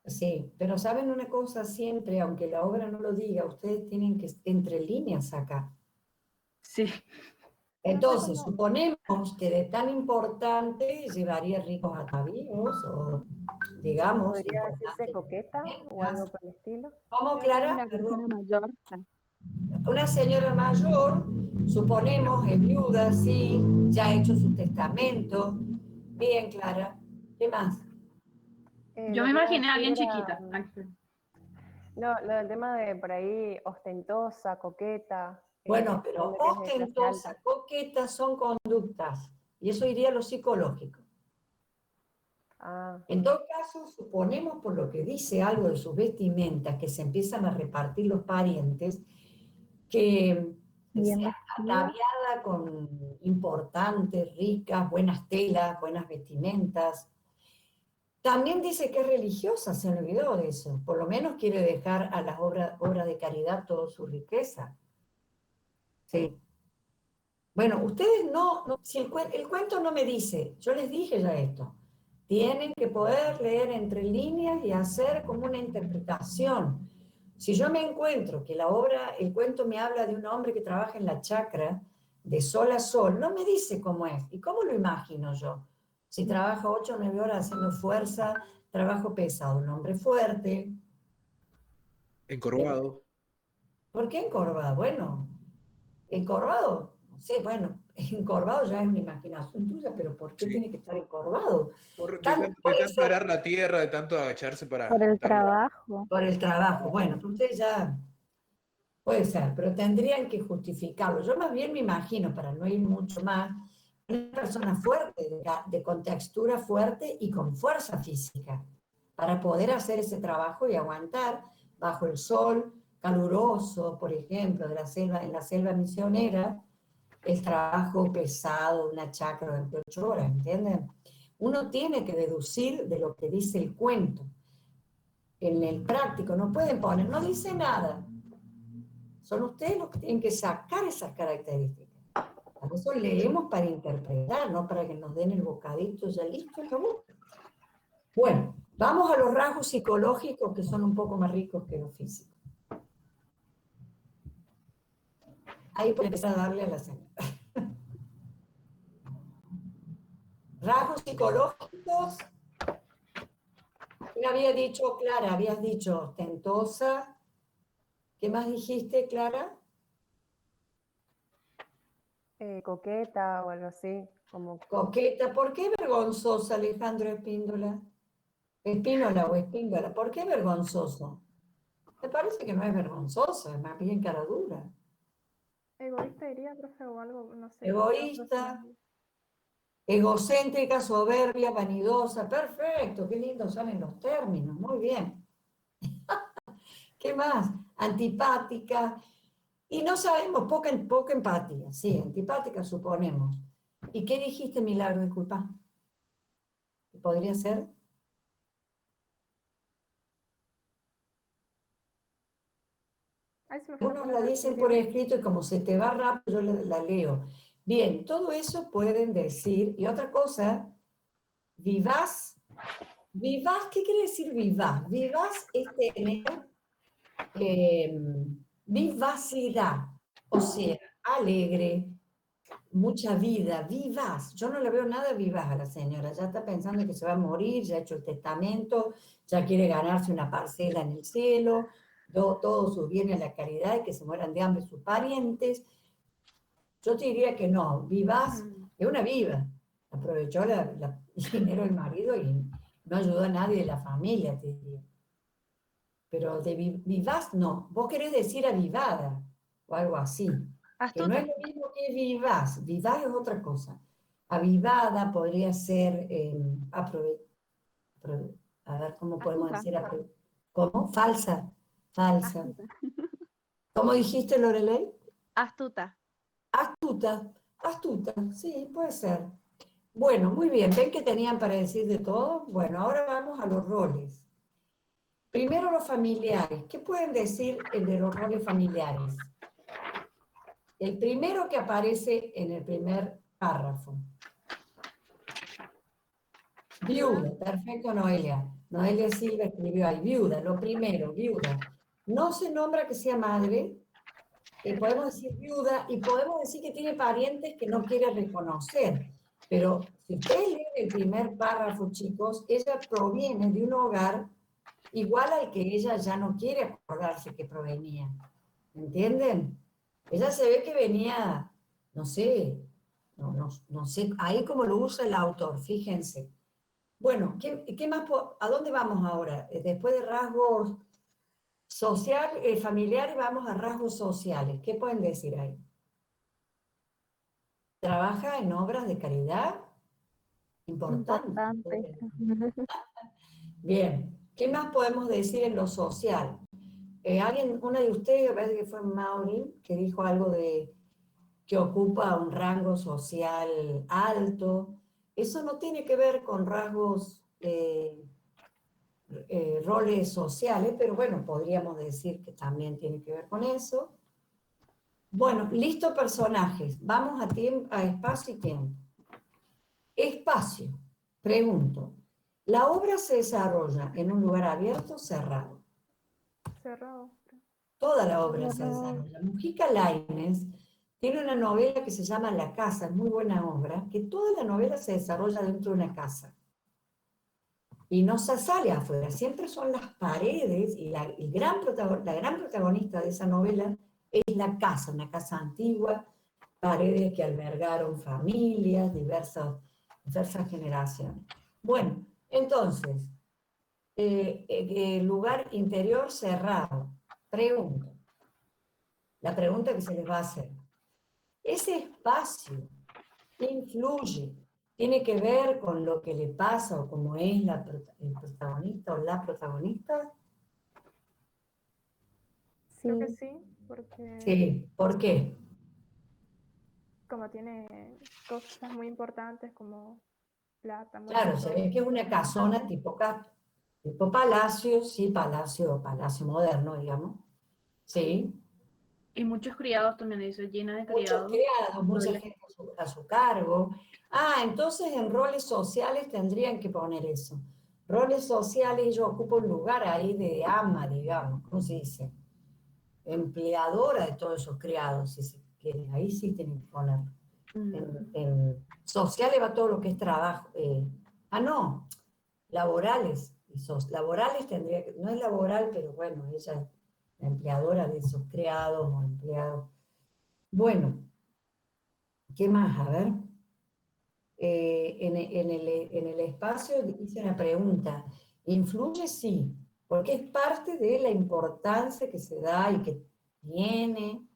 Sí, pero saben una cosa siempre, aunque la obra no lo diga, ustedes tienen que entre líneas sacar. Sí. Entonces, suponemos que de tan importante llevaría ricos atavíos o, digamos, ¿Podría decirse coqueta o algo por el estilo? ¿Cómo, Clara? Una persona mayor. Una señora mayor, suponemos, es viuda, sí, ya ha hecho su testamento. Bien, Clara. ¿Qué más? Yo me imaginé a alguien chiquita. No, lo del tema de por ahí ostentosa, coqueta. Bueno, pero que es de clase ostentosa, alta. coquetas son conductas, y eso iría a lo psicológico. En todo caso, suponemos por lo que dice algo de sus vestimentas, que se empiezan a repartir los parientes, que sea ataviada con importantes, ricas, buenas telas, buenas vestimentas. También dice que es religiosa, se olvidó de eso. Por lo menos quiere dejar a las obras de caridad toda su riqueza. Sí. Bueno, ustedes si el cuento no me dice, yo les dije ya esto, tienen que poder leer entre líneas y hacer como una interpretación. Si yo me encuentro que el cuento me habla de un hombre que trabaja en la chacra de sol a sol, no me dice cómo es. ¿Y cómo lo imagino yo? Si trabaja 8 o 9 horas haciendo fuerza, trabajo pesado, un hombre fuerte. Encorvado. ¿Por qué encorvado? Bueno, encorvado, no sé, bueno, encorvado ya es una imaginación tuya, pero ¿por qué tiene que estar encorvado? De tanto arar la tierra, de tanto agacharse para... Por el trabajo. Por el trabajo, bueno, ustedes ya... Puede ser, pero tendrían que justificarlo. Yo más bien me imagino, para no ir mucho más, una persona fuerte, de contextura fuerte y con fuerza física, para poder hacer ese trabajo y aguantar bajo el sol caluroso, por ejemplo, en la selva misionera, el trabajo pesado de una chacra de 28 horas, ¿entienden? Uno tiene que deducir de lo que dice el cuento. En el práctico no pueden poner, no dice nada. Son ustedes los que tienen que sacar esas características. Por eso leemos para interpretar, no para que nos den el bocadito ya listo, acabó. Bueno, vamos a los rasgos psicológicos que son un poco más ricos que los físicos. Ahí puede empezar a darle a la señora. Rasgos psicológicos. ¿Qué había dicho Clara? Habías dicho ostentosa. ¿Qué más dijiste, Clara? Coqueta o algo así. Como... Coqueta. ¿Por qué vergonzosa, Alejandro Espíndola? Espínola o Espíndola. ¿Por qué vergonzoso? Me parece que no es vergonzosa, es más bien cara dura. Egoísta diría, profe, o algo, no sé. Egoísta, egocéntrica, soberbia, vanidosa. Perfecto, qué lindos salen los términos, muy bien. ¿Qué más? Antipática. Y no sabemos, poca empatía. Sí, antipática suponemos. ¿Y qué dijiste, Milagro? Disculpa. ¿Podría ser? Ay, se me fue la Unos la palabra. dicen por escrito y como se te va rápido, yo la leo. Bien, todo eso pueden decir. Y otra cosa, vivaz. Vivaz, ¿qué quiere decir vivaz? Vivaz es tener vivacidad, o sea, alegre, mucha vida, vivaz. Yo no le veo nada vivaz a la señora, ya está pensando que se va a morir, ya ha hecho el testamento, ya quiere ganarse una parcela en el cielo, todos sus bienes a la caridad y que se mueran de hambre sus parientes. Yo te diría que no, vivaz es una viva. Aprovechó el dinero del marido y no ayudó a nadie de la familia, te diría. Pero de vivaz no. Vos querés decir avivada o algo así. Que no es lo mismo que vivaz. Vivaz es otra cosa. Avivada podría ser, a ver cómo podemos decir, ¿cómo? Falsa. Falsa. Astuta. ¿Cómo dijiste, Lorelei? Astuta. Astuta. Astuta, sí, puede ser. Bueno, muy bien. ¿Ven que tenían para decir de todo? Bueno, ahora vamos a los roles. Primero los familiares. ¿Qué pueden decir de los roles familiares? El primero que aparece en el primer párrafo. Viuda, perfecto, Noelia. Noelia Silva escribió ahí, viuda, lo primero, viuda. No se nombra que sea madre, podemos decir viuda y podemos decir que tiene parientes que no quiere reconocer. Pero si ustedes leen el primer párrafo, chicos, ella proviene de un hogar igual al que ella ya no quiere acordarse que provenía. ¿Entienden? Ella se ve que venía, no sé, no sé, ahí como lo usa el autor, fíjense. Bueno, ¿qué más? ¿A dónde vamos ahora? Después de rasgos familiares, vamos a rasgos sociales. ¿Qué pueden decir ahí? ¿Trabaja en obras de caridad? Importante. Bien. ¿Qué más podemos decir en lo social? Una de ustedes, me parece que fue Maureen, que dijo algo de que ocupa un rango social alto. Eso no tiene que ver con rasgos, roles sociales, pero bueno, podríamos decir que también tiene que ver con eso. Bueno, listo personajes. Vamos a espacio y tiempo. Espacio. Pregunto. ¿La obra se desarrolla en un lugar abierto o cerrado? Cerrado. Toda la obra se desarrolla. Mujica Lainez tiene una novela que se llama La Casa, es muy buena obra, que toda la novela se desarrolla dentro de una casa. Y no se sale afuera, siempre son las paredes, y la gran protagonista de esa novela es la casa, una casa antigua, paredes que albergaron familias, diversas generaciones. Bueno, entonces, lugar interior cerrado. Pregunto. La pregunta que se les va a hacer. ¿Ese espacio influye? ¿Tiene que ver con lo que le pasa o cómo es el protagonista o la protagonista? Creo que sí, porque... Sí, ¿por qué? Como tiene cosas muy importantes como plata, Claro, se ve que es una casona tipo palacio, sí, palacio moderno, digamos. Sí. Y muchos criados también, dice, llena de criados. Muchos criados, mucha gente a su cargo. Ah, entonces en roles sociales tendrían que poner eso. Roles sociales, ella ocupa un lugar ahí de ama, digamos, ¿cómo se dice? Empleadora de todos esos criados, si se requiere, ahí sí tienen que poner. En sociales va todo lo que es trabajo. No, laborales. Laborales tendría que, no es laboral, pero bueno, ella es la empleadora de esos criados o empleados. Bueno, ¿qué más? A ver. En el espacio hice una pregunta. ¿Influye? Sí, porque es parte de la importancia que se da y que tiene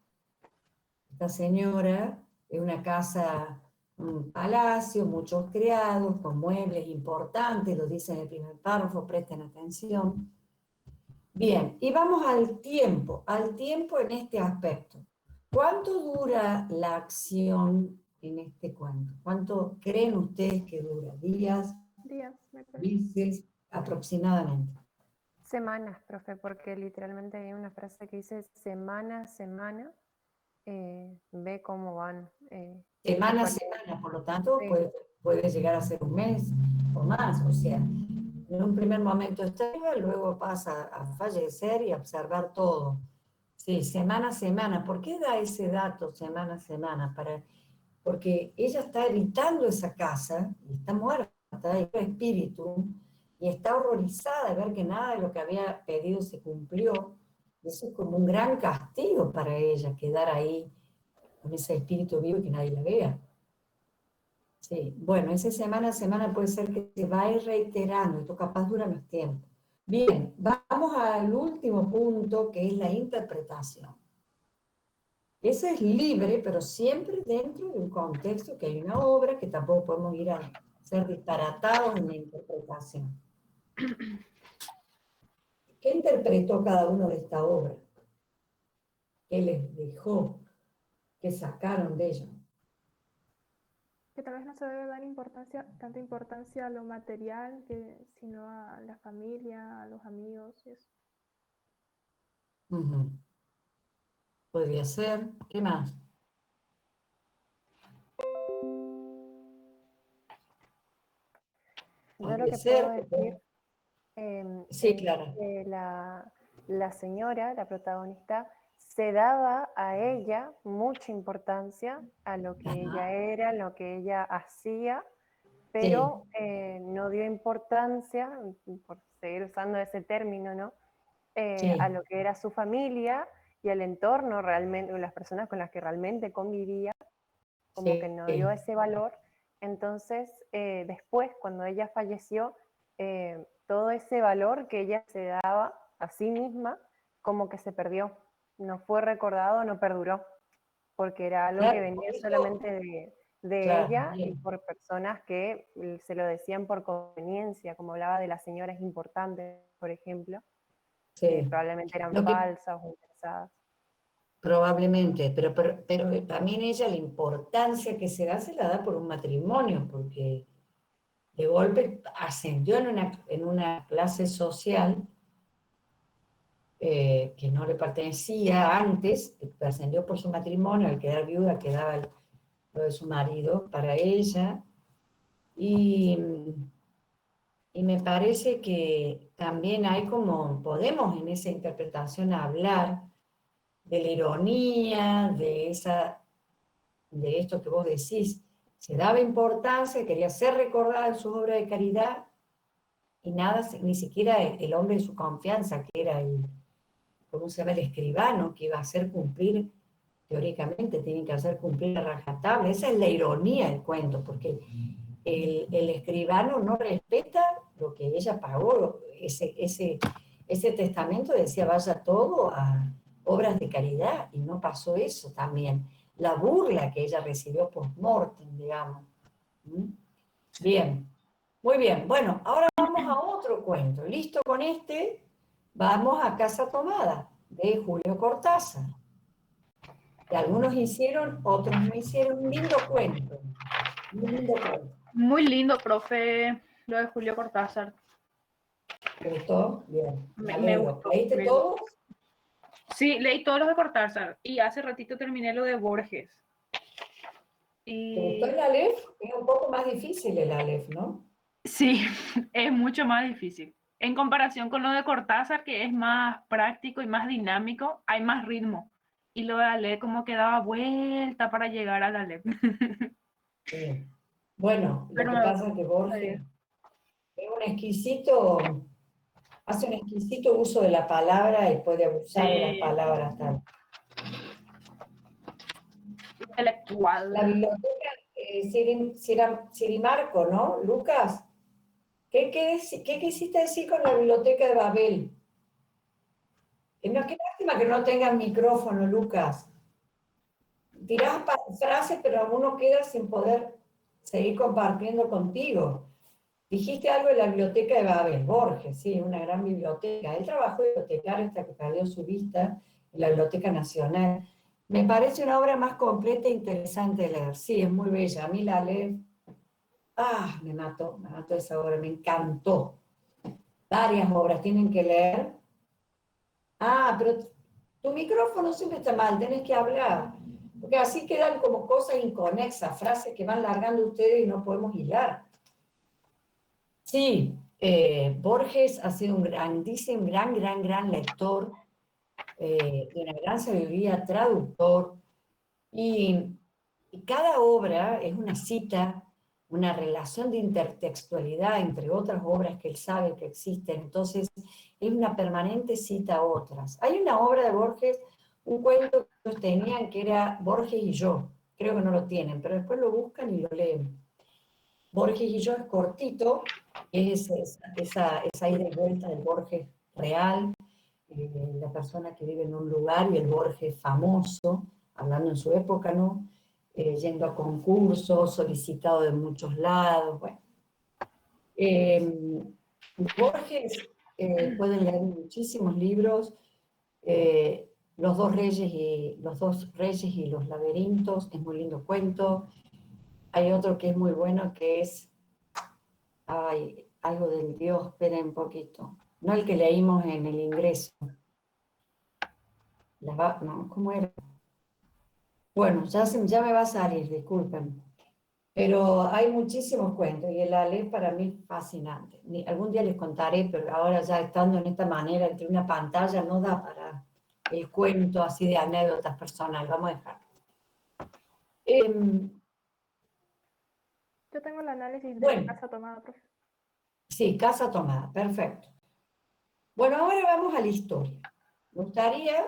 esta señora. Es una casa, un palacio, muchos criados, con muebles importantes, lo dice en el primer párrafo, presten atención. Bien, y vamos al tiempo en este aspecto. ¿Cuánto dura la acción en este cuento? ¿Cuánto creen ustedes que dura? ¿Días? Días, me parece. ¿Meses? Aproximadamente. Semanas, profe, porque literalmente hay una frase que dice semana a semana, ve cómo van. Semana a semana, por lo tanto, Sí. puede llegar a ser un mes o más. O sea, en un primer momento está viva, luego pasa a fallecer y a observar todo. Sí, semana a semana. ¿Por qué da ese dato semana a semana? Porque ella está evitando esa casa y está muerta, y el espíritu, y está horrorizada de ver que nada de lo que había pedido se cumplió. Eso es como un gran castigo para ella, quedar ahí con ese espíritu vivo y que nadie la vea. Sí, bueno, ese semana a semana puede ser que se va a ir reiterando, esto capaz dura más tiempo. Bien, vamos al último punto, que es la interpretación. Ese es libre, pero siempre dentro de un contexto, que hay una obra, que tampoco podemos ir a ser disparatados en la interpretación. ¿Qué interpretó cada uno de esta obra? ¿Qué les dejó? ¿Qué sacaron de ella? Que tal vez no se debe dar tanta importancia a lo material, sino a la familia, a los amigos y eso. Podría ser. ¿Qué más? Yo lo que puedo decir, sí, claro. que la señora, la protagonista, se daba a ella mucha importancia a lo que ella era, lo que ella hacía, pero no dio importancia, por seguir usando ese término, ¿no? A lo que era su familia y al entorno realmente, las personas con las que realmente convivía, como que no dio ese valor. Entonces, después, cuando ella falleció, todo ese valor que ella se daba a sí misma, como que se perdió, no fue recordado, no perduró, porque era algo que venía solamente de ella y por personas que se lo decían por conveniencia, como hablaba de las señoras importantes, por ejemplo, que probablemente eran falsas o interesadas. Probablemente, pero también ella la importancia que se la da por un matrimonio, porque de golpe ascendió en una clase social que no le pertenecía antes, ascendió por su matrimonio, al quedar viuda quedaba lo de su marido para ella, y me parece que también hay como, podemos en esa interpretación hablar de la ironía, de esto que vos decís, se daba importancia, quería ser recordada en su obra de caridad, y nada, ni siquiera el hombre de su confianza, que era ¿cómo se llama? El escribano, que iba a hacer cumplir, teóricamente, tienen que hacer cumplir la rajatabla. Esa es la ironía del cuento, porque el escribano no respeta lo que ella pagó, ese testamento decía vaya todo a obras de caridad, y no pasó eso también. La burla que ella recibió post-mortem, digamos. Bien, muy bien. Bueno, ahora vamos a otro cuento. ¿Listo con este? Vamos a Casa Tomada, de Julio Cortázar. Que algunos hicieron, otros no hicieron. Un lindo cuento. Un lindo cuento. Muy lindo, profe, lo de Julio Cortázar. ¿Te gustó? Bien. Me gustó. ¿Leíste todos? Sí, leí todos los de Cortázar y hace ratito terminé lo de Borges. ¿Te gustó el Aleph? Es un poco más difícil el Aleph, ¿no? Sí, es mucho más difícil. En comparación con lo de Cortázar, que es más práctico y más dinámico, hay más ritmo. y lo de Ale como que daba vuelta para llegar a la LEP. Sí. Bueno, lo Pero que pasa es que Borges es un exquisito, hace un exquisito uso de la palabra y puede abusar de las sí, palabras también. intelectual. La biblioteca Sirimarco, ¿no? Lucas, ¿qué quisiste decir con la biblioteca de Babel? No, qué lástima que no tengas micrófono, Lucas. Tirás frases, pero uno queda sin poder seguir compartiendo contigo. Dijiste algo de la biblioteca de Babel, Borges, sí, una gran biblioteca. Él trabajó de bibliotecario hasta que perdió su vista en la Biblioteca Nacional. Me parece una obra más completa e interesante de leer. Sí, es muy bella. A mí la leo. Me mató esa obra, me encantó. Varias obras tienen que leer. Pero tu micrófono siempre está mal, tenés que hablar. Porque así quedan como cosas inconexas, frases que van largando ustedes y no podemos hilar. Sí, Borges ha sido un grandísimo, gran lector, de una gran sabiduría, traductor, y cada obra es una cita, una relación de intertextualidad entre otras obras que él sabe que existen, entonces es una permanente cita a otras. Hay una obra de Borges, un cuento que ellos tenían que era Borges y yo, creo que no lo tienen, pero después lo buscan y lo leen. Borges y yo es cortito, es esa ida y vuelta del Borges real, la persona que vive en un lugar y el Borges famoso, hablando en su época, ¿no? Yendo a concursos, solicitado de muchos lados, bueno. Borges, pueden leer muchísimos libros, los dos reyes y los laberintos, es muy lindo cuento. Hay otro que es muy bueno que es, algo del Dios, esperen un poquito, no el que leímos en el ingreso. No, ¿cómo era? Bueno, ya me va a salir, disculpen. Pero hay muchísimos cuentos y el Aleph para mí es fascinante. Algún día les contaré, pero ahora ya estando en esta manera, entre una pantalla, no da para el cuento así de anécdotas personales. Vamos a dejar. Yo tengo el análisis de Bueno. la casa tomada, profe. Sí, casa tomada, perfecto. Bueno, ahora vamos a la historia. Me gustaría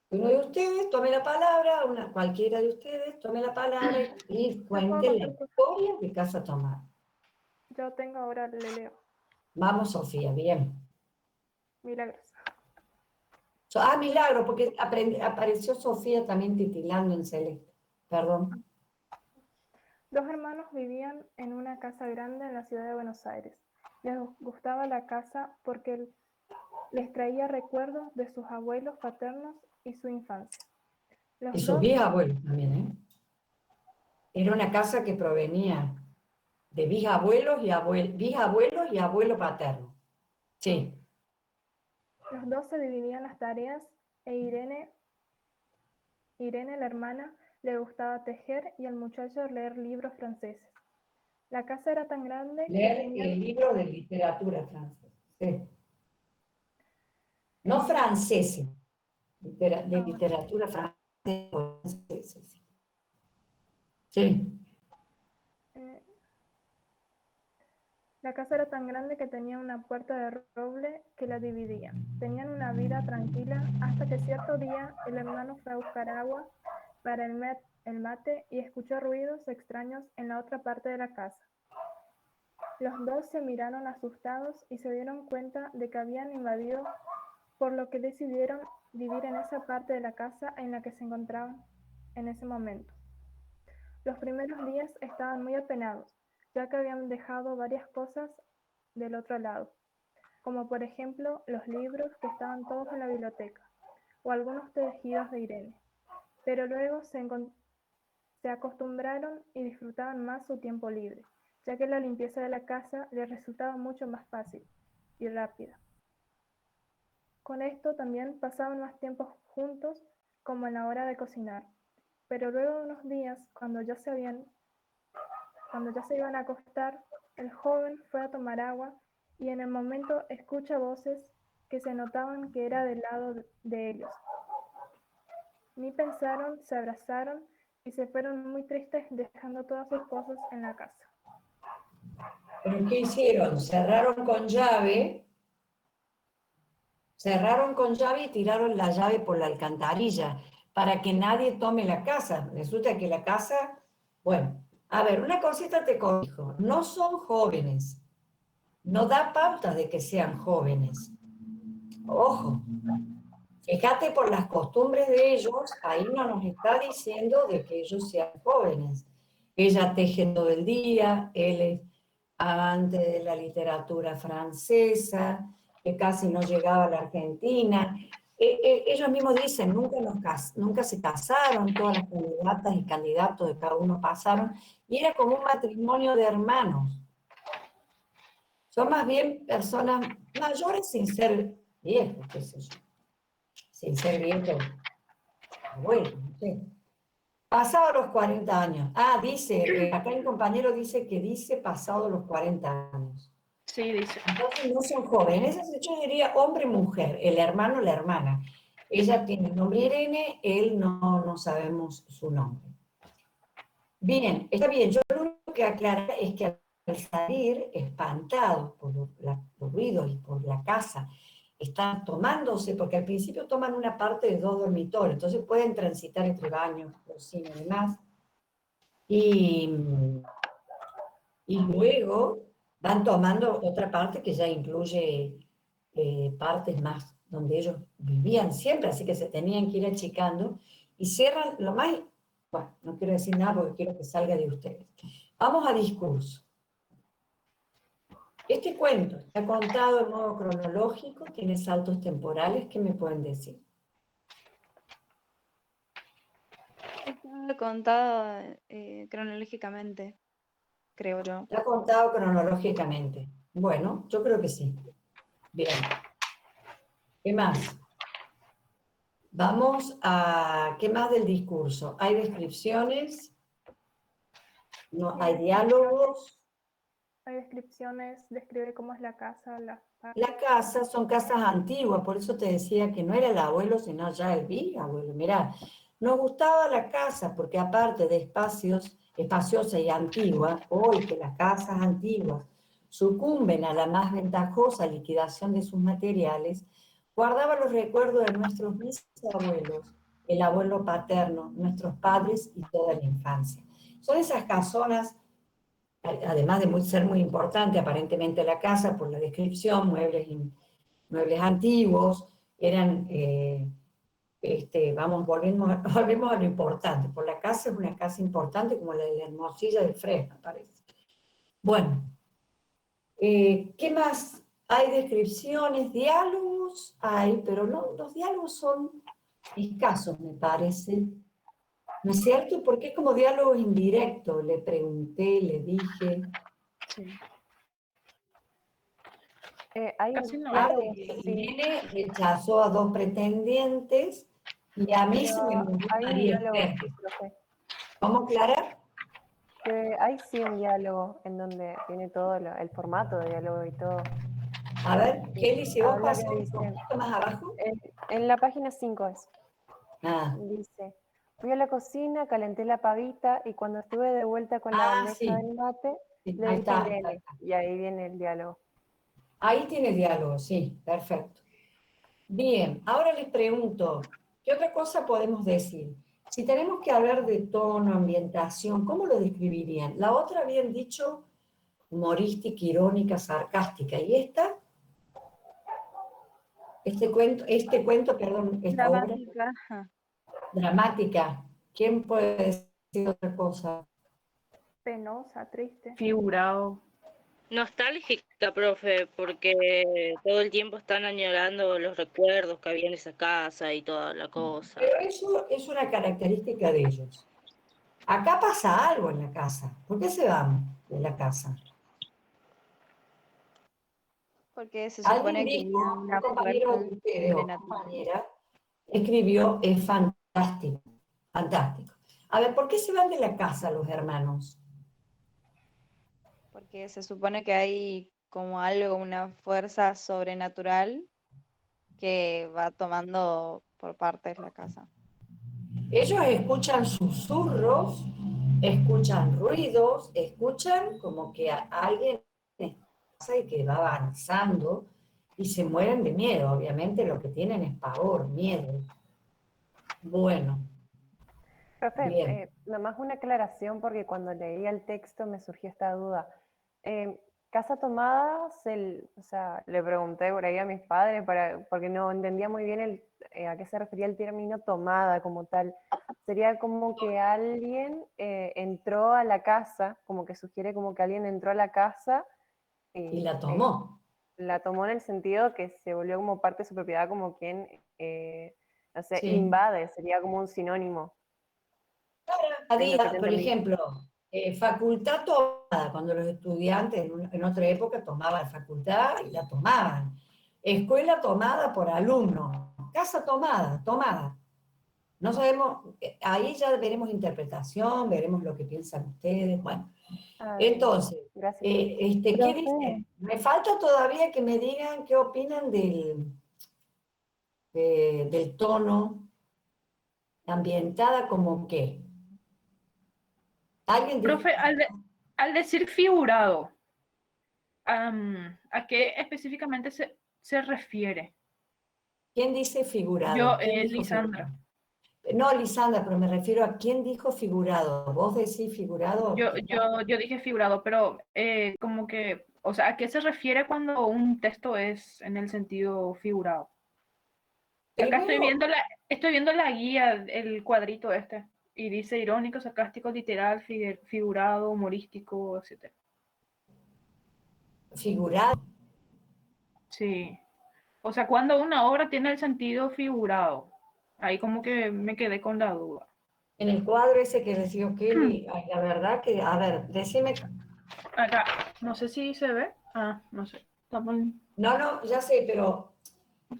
que uno de ustedes tome la palabra, cualquiera de ustedes tome la palabra y cuente la historia de casa tomada. Yo tengo ahora, le leo. Vamos, Sofía, bien. Milagros. Milagro, porque apareció Sofía también titilando en Celeste. Perdón. Dos hermanos vivían en una casa grande en la ciudad de Buenos Aires. Les gustaba la casa porque les traía recuerdos de sus abuelos paternos y su infancia. Y sus bisabuelos también, ¿eh? Era una casa que provenía de bisabuelos y abuelo paterno. Sí. Los dos se dividían las tareas e Irene, la hermana, le gustaba tejer y al muchacho leer libros franceses. La casa era tan grande que Leer libros de literatura francesa. Sí. No francesa, de literatura francesa. Sí. La casa era tan grande que tenía una puerta de roble que la dividía. Tenían una vida tranquila hasta que cierto día el hermano fue a buscar agua para el mate y escuchó ruidos extraños en la otra parte de la casa. Los dos se miraron asustados y se dieron cuenta de que habían invadido, por lo que decidieron vivir en esa parte de la casa en la que se encontraban en ese momento. Los primeros días estaban muy apenados, ya que habían dejado varias cosas del otro lado, como por ejemplo los libros que estaban todos en la biblioteca, o algunos tejidos de Irene. Pero luego se acostumbraron y disfrutaban más su tiempo libre, ya que la limpieza de la casa les resultaba mucho más fácil y rápida. Con esto también pasaban más tiempo juntos, como en la hora de cocinar. Pero luego de unos días, cuando ya se iban a acostar, el joven fue a tomar agua y en el momento escucha voces que se notaban que era del lado de ellos. Ni pensaron, se abrazaron y se fueron muy tristes dejando todas sus cosas en la casa. ¿Pero qué hicieron? Cerraron con llave y tiraron la llave por la alcantarilla para que nadie tome la casa. Resulta que la casa, bueno, a ver, una cosita te corrijo, no son jóvenes, no da pauta de que sean jóvenes. Ojo, fíjate por las costumbres de ellos, ahí no nos está diciendo de que ellos sean jóvenes. Ella teje todo el día, él es amante de la literatura francesa, que casi no llegaba a la Argentina. Ellos mismos dicen, nunca se casaron, todas las candidatas y candidatos de cada uno pasaron, y era como un matrimonio de hermanos. Son más bien personas mayores sin ser viejos, qué sé yo. Sin ser viejos, bueno, no sé. Pasado los 40 años. Ah, dice, acá el compañero dice que dice pasado los 40 años. Sí, dice. Entonces no son jóvenes, yo diría hombre-mujer, el hermano, la hermana. Ella tiene el nombre Irene, él no sabemos su nombre. Bien, está bien, yo lo único que aclarar es que al salir, espantados por los ruidos y por la casa, están tomándose, porque al principio toman una parte de 2 dormitorios, entonces pueden transitar entre baños, cocina y demás. Y luego van tomando otra parte que ya incluye partes más donde ellos vivían siempre, así que se tenían que ir achicando, y cierran lo más, bueno, no quiero decir nada porque quiero que salga de ustedes. Vamos a discurso. Este cuento está contado de modo cronológico, tiene saltos temporales, ¿qué me pueden decir? Está contado cronológicamente, creo yo. Está contado cronológicamente. Bueno, yo creo que sí. Bien. ¿Qué más? Vamos a... ¿Qué más del discurso? ¿Hay descripciones? ¿No hay diálogos? Hay descripciones, describe cómo es la casa, La casa son casas antiguas, por eso te decía que no era el abuelo, sino ya el bisabuelo. Mirá, nos gustaba la casa porque aparte de espaciosa y antigua, hoy que las casas antiguas sucumben a la más ventajosa liquidación de sus materiales, guardaba los recuerdos de nuestros bisabuelos, el abuelo paterno, nuestros padres y toda la infancia. Son esas casonas, además de ser muy importante aparentemente la casa por la descripción, muebles antiguos, eran, volvemos a lo importante, por la casa es una casa importante como la de la Hermosilla del Fresno, parece. Bueno, ¿qué más? Hay descripciones, diálogos, hay, pero no, los diálogos son escasos, me parece. ¿No es cierto? Porque es como diálogo indirecto. Le pregunté, le dije. Sí. Hay Casi no. Irene rechazó a 2 pretendientes y a mí se me murió María Esther. ¿Cómo, Clara? Hay sí un diálogo en donde tiene todo el formato de diálogo y todo. A ver, Kelly, si vos pasas un poquito más abajo. En la página 5 es. Ah. Dice, fui a la cocina, calenté la pavita y cuando estuve de vuelta con la bandeja del mate, le dije a Irene, y ahí viene el diálogo. Ahí tiene diálogo, sí, perfecto. Bien, ahora les pregunto, ¿qué otra cosa podemos decir? Si tenemos que hablar de tono, ambientación, ¿cómo lo describirían? La otra habían dicho humorística, irónica, sarcástica, ¿y esta? Esta Dramática. obra. Dramática. ¿Quién puede decir otra cosa? Penosa, triste. Figurado. Nostálgica, profe, porque todo el tiempo están añorando los recuerdos que había en esa casa y toda la cosa. Pero eso es una característica de ellos. Acá pasa algo en la casa. ¿Por qué se van de la casa? Porque se supone Alguien que dijo, una un compañero de ustedes o compañera, escribió, es fantástico, fantástico. A ver, ¿por qué se van de la casa los hermanos? Porque se supone que hay como algo, una fuerza sobrenatural que va tomando por partes la casa. Ellos escuchan susurros, escuchan ruidos, escuchan como que alguien pasa y que va avanzando y se mueren de miedo. Obviamente lo que tienen es pavor, miedo. Bueno, Profe, bien. nada más una aclaración porque cuando leía el texto me surgió esta duda. Casa tomada, o sea, le pregunté por ahí a mis padres porque no entendía muy bien a qué se refería el término tomada como tal. Sería como que alguien entró a la casa, como que sugiere como que alguien entró a la casa Y la tomó. La tomó en el sentido que se volvió como parte de su propiedad, como quien, no sé, Sí. invade, sería como un sinónimo. Por ejemplo, facultad tomada, cuando los estudiantes en otra época tomaban facultad y la tomaban. Escuela tomada por alumnos. Casa tomada, tomada. No sabemos, ahí ya veremos interpretación, veremos lo que piensan ustedes. Bueno, entonces, ¿qué dicen? Me falta todavía que me digan qué opinan del tono, ambientada como qué. ¿Alguien dijo? Profe, al decir figurado, ¿a qué específicamente se refiere? ¿Quién dice figurado? Yo, ¿Quién dijo Lisandra. figurado? No, Lisandra, pero me refiero a quién dijo figurado. ¿Vos decís figurado? Yo dije figurado, pero como que, o sea, ¿a qué se refiere cuando un texto es en el sentido figurado? Acá estoy viendo la guía, el cuadrito este, y dice irónico, sarcástico, literal, figurado, humorístico, etc. Figurado. Sí. O sea, cuando una obra tiene el sentido figurado, ahí como que me quedé con la duda. En el cuadro ese que recibió Kelly, la verdad que, a ver, decime. Acá, no sé si se ve. Ah, no sé. No, ya sé, pero,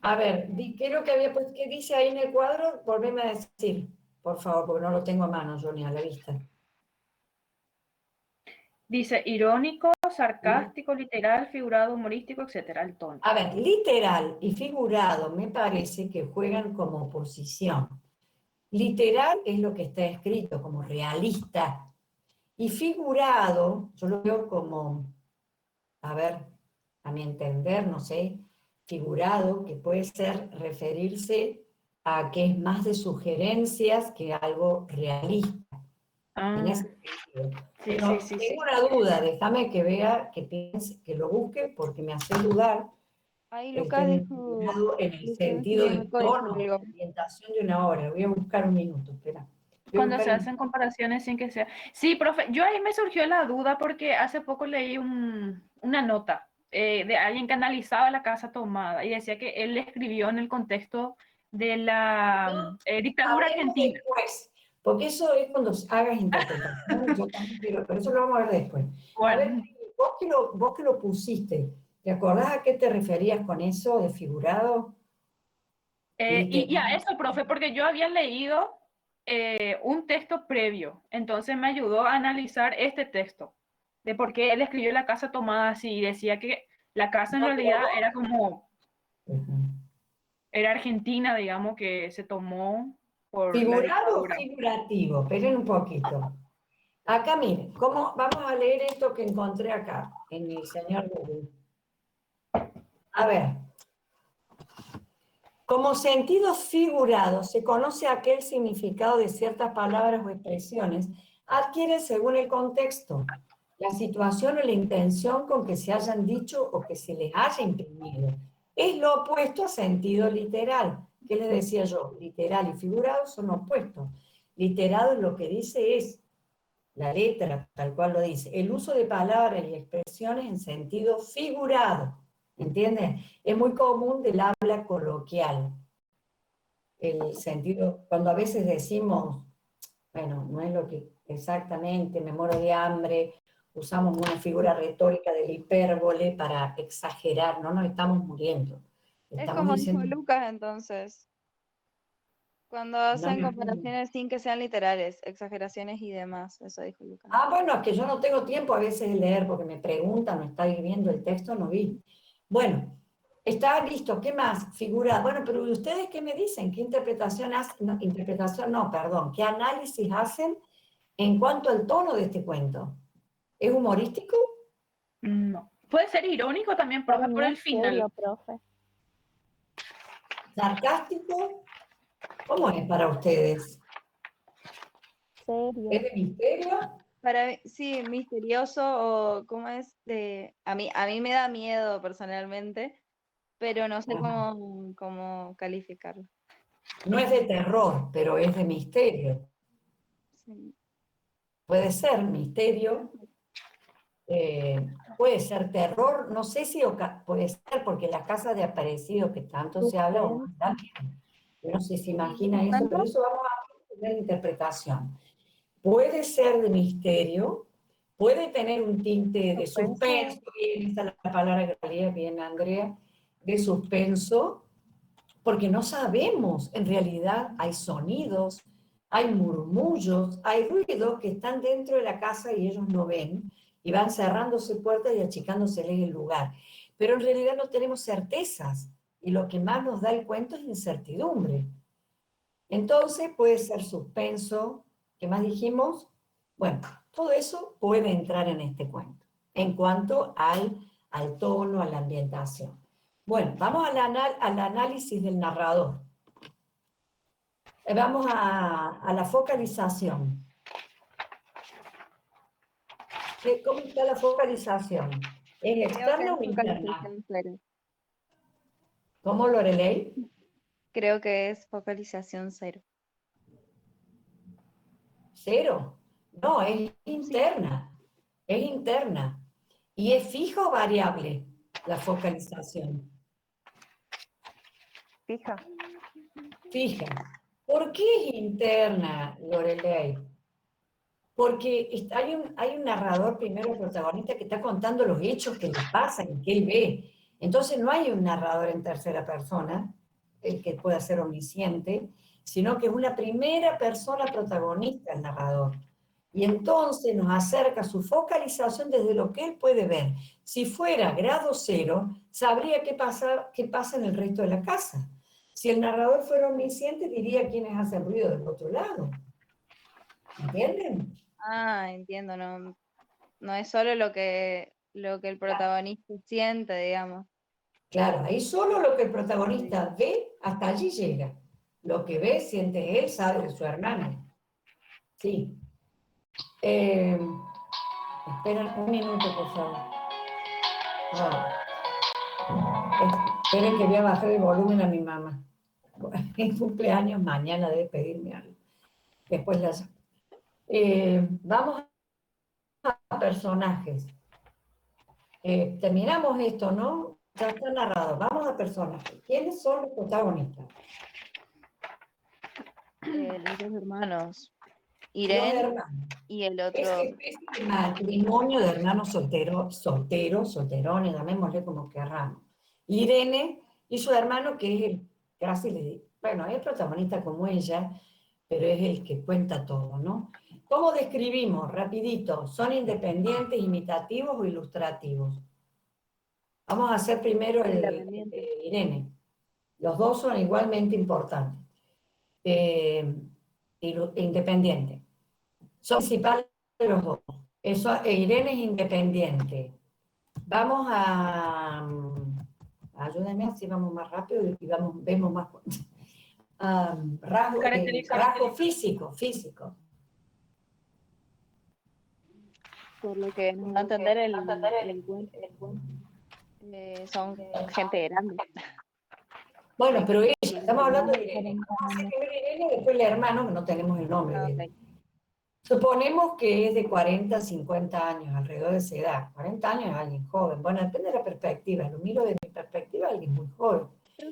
a ver, creo que había puesto, ¿qué dice ahí en el cuadro? Volveme a decir, por favor, porque no lo tengo a mano, yo ni a la vista. Dice irónico, sarcástico, literal, figurado, humorístico, etcétera, el tono. A ver, literal y figurado me parece que juegan como oposición. Literal es lo que está escrito, como realista. Y figurado, yo lo veo como, a ver, a mi entender, no sé, figurado, que puede ser referirse a que es más de sugerencias que algo realista. En ese sentido. Sí, Pero sí, tengo una duda, déjame que vea, que piense, que lo busque, porque me hace dudar. Ahí El Lucas término dijo, figurado en el Lucas sentido de Diego dijo tono, algo. ambientación de una obra. Voy a buscar un minuto, espera. Cuando se hacen comparaciones sin que sea. Sí, profe, yo ahí me surgió la duda porque hace poco leí una nota de alguien que analizaba la casa tomada y decía que él escribió en el contexto de la dictadura argentina. Después, porque eso es cuando hagas interpretación, yo también quiero, pero eso lo vamos a ver después. Bueno. A ver, vos que lo pusiste, ¿te acordás a qué te referías con eso de figurado? Y a eso, profe, porque yo había leído un texto previo, entonces me ayudó a analizar este texto, de por qué él escribió la casa tomada así, y decía que la casa en realidad era como, era argentina, digamos, que se tomó por ¿Figurado la o dictadura. figurativo? Esperen un poquito. Acá miren, vamos a leer esto que encontré acá, en el señor Google. A ver. Como sentido figurado se conoce aquel significado de ciertas palabras o expresiones adquiere según el contexto, la situación o la intención con que se hayan dicho o que se les haya imprimido. Es lo opuesto a sentido literal. ¿Qué les decía yo? Literal y figurado son opuestos. Literado lo que dice es la letra, tal cual lo dice, el uso de palabras y expresiones en sentido figurado. ¿Entienden? Es muy común del habla coloquial. El sentido, cuando a veces decimos, bueno, no es lo que exactamente, me muero de hambre, usamos una figura retórica del hipérbole para exagerar, no nos estamos muriendo. Es Estamos como diciendo, dijo Lucas entonces, cuando hacen comparaciones sin que sean literales, exageraciones y demás, eso dijo Lucas. Ah, bueno, es que yo no tengo tiempo a veces de leer porque me preguntan, no está viendo el texto, no vi. Bueno, Está listo, ¿qué más? Figura. Bueno, pero ¿y ustedes qué me dicen? ¿Qué interpretación hacen? No, interpretación no, perdón. ¿Qué análisis hacen en cuanto al tono de este cuento? ¿Es humorístico? No. Puede ser irónico también, profe, por el final. Serio, profe. ¿Sarcástico? ¿Cómo es para ustedes? Serio. ¿Es de misterio? Para mí, sí, misterioso o cómo es de... A mí me da miedo personalmente, pero no sé cómo calificarlo. No es de terror, pero es de misterio. Sí. Puede ser misterio, puede ser terror, no sé si puede ser porque la casa de aparecido que tanto se habla, o más da miedo. Yo no sé si imagina eso, pero eso vamos a ver la interpretación. Puede ser de misterio, puede tener un tinte de suspenso, bien, esa es la palabra que valía bien, Andrea, de suspenso, porque no sabemos, en realidad hay sonidos, hay murmullos, hay ruidos que están dentro de la casa y ellos no ven, y van cerrándose puertas y achicándosele el lugar. Pero en realidad no tenemos certezas, y lo que más nos da el cuento es incertidumbre. Entonces puede ser suspenso, ¿qué más dijimos? Bueno, todo eso puede entrar en este cuento, en cuanto al tono, a la ambientación. Bueno, vamos al análisis del narrador. Vamos a la focalización. ¿Cómo está la focalización? ¿Es externa o interna? ¿Cómo, Lorelei? Creo que es focalización 0. ¿Cero? No, es interna. Es interna. ¿Y es fija o variable la focalización? Fija. Fija. ¿Por qué es interna, Lorelei? Porque hay un narrador, primero el protagonista, que está contando los hechos que le pasan, que él ve. Entonces no hay un narrador en tercera persona, el que pueda ser omnisciente, sino que es una primera persona protagonista el narrador. Y entonces nos acerca su focalización desde lo que él puede ver. Si fuera grado 0, sabría qué pasa en el resto de la casa. Si el narrador fuera omnisciente, diría quiénes hacen ruido del otro lado. ¿Entienden? Ah, entiendo, no es solo lo que el protagonista siente, digamos. Claro, ahí solo lo que el protagonista ve, hasta allí llega. Lo que ve, siente él, sabe de su hermana. Sí. Esperen un minuto, por favor. Esperen que voy a bajar el volumen a mi mamá. Es cumpleaños mañana, debe pedirme algo. Después las... vamos a personajes. Terminamos esto, ¿no? Ya está narrado. Vamos a personajes. ¿Quiénes son los protagonistas? Los dos hermanos. Los Irene hermanos. y el otro. Es el matrimonio de hermanos solterones, llamémosle como querramos. Irene y su hermano, que es el, bueno, es protagonista como ella, pero es el que cuenta todo, ¿no? ¿Cómo describimos? Rapidito, ¿son independientes, imitativos o ilustrativos? Vamos a hacer primero Irene. Los dos son igualmente importantes. Independiente. Son principales de los dos. Irene es independiente. Vamos a... ayúdenme, así vamos más rápido y vemos más... rasgo físico. Por lo que nos va a entender el son gente grande. Bueno, pero ella, estamos hablando de Irene. Vamos a hacer primero Irene y después el hermano, que no tenemos el nombre de él. Suponemos que es de 40 a 50 años, alrededor de esa edad. 40 años es alguien joven. Bueno, depende de la perspectiva. Lo miro de mi perspectiva, alguien muy joven.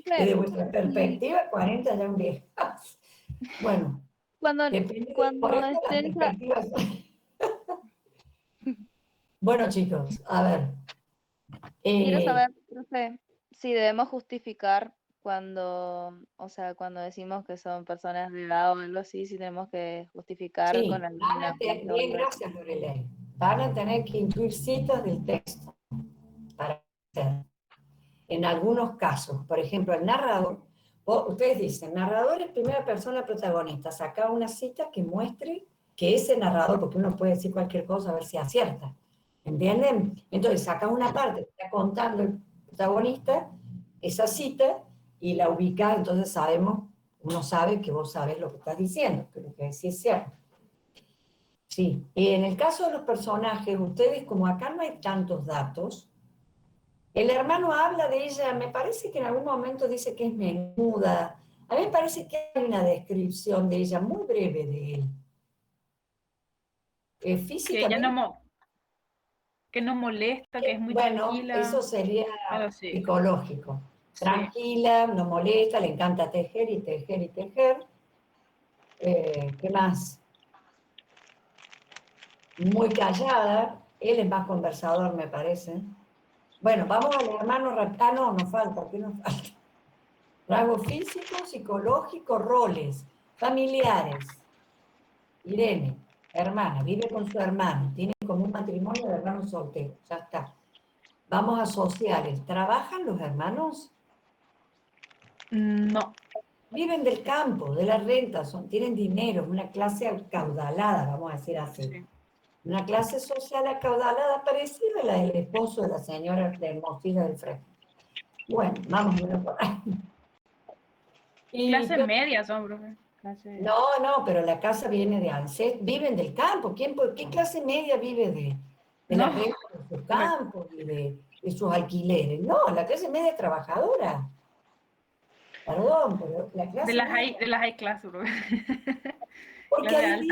Desde vuestra perspectiva, 40 ya un viejo. Bueno, depende de la perspectiva. Bueno, chicos, a ver. Quiero saber, profe, si debemos justificar cuando decimos que son personas de edad o algo así, si tenemos que justificar con alguna... Bien, gracias, Lorelei. Van a tener que incluir citas del texto para hacer. en algunos casos. Por ejemplo, el narrador, ustedes dicen, narrador es primera persona protagonista, saca una cita que muestre que ese narrador, porque uno puede decir cualquier cosa a ver si acierta, ¿entienden? Entonces saca una parte que está contando el protagonista, esa cita, y la ubica, entonces sabemos, uno sabe que vos sabés lo que estás diciendo, que lo que decís es cierto. Sí, y en el caso de los personajes, ustedes, como acá no hay tantos datos, el hermano habla de ella, me parece que en algún momento dice que es menuda, a mí me parece que hay una descripción de ella muy breve de él. Que ella Físicamente, que no molesta, que es muy bueno, tranquila. eso sería Algo así. psicológico. Sí. Tranquila, no molesta, le encanta tejer y tejer y tejer. ¿Qué más? Muy callada, él es más conversador, me parece. Bueno, vamos al hermano. No, nos falta, ¿qué nos falta? Rasgos físicos, psicológicos, roles, familiares. Irene, hermana, vive con su hermano, tiene como un matrimonio de hermanos solteros, ya está. Vamos a sociales. ¿Trabajan los hermanos? No. Viven del campo, de la renta, tienen dinero, una clase acaudalada, vamos a decir así. Sí. Una clase social acaudalada parecida a la del esposo de la señora de Hermosilla del Fresno. Bueno, vamos a ver por ahí. Clase media son, profe. No, pero la casa viene de ancestros, viven del campo. ¿Qué clase media vive de la renta de sus campos y de sus alquileres? No, la clase media es trabajadora. Perdón, pero la clase de las high class, profe. Porque ahí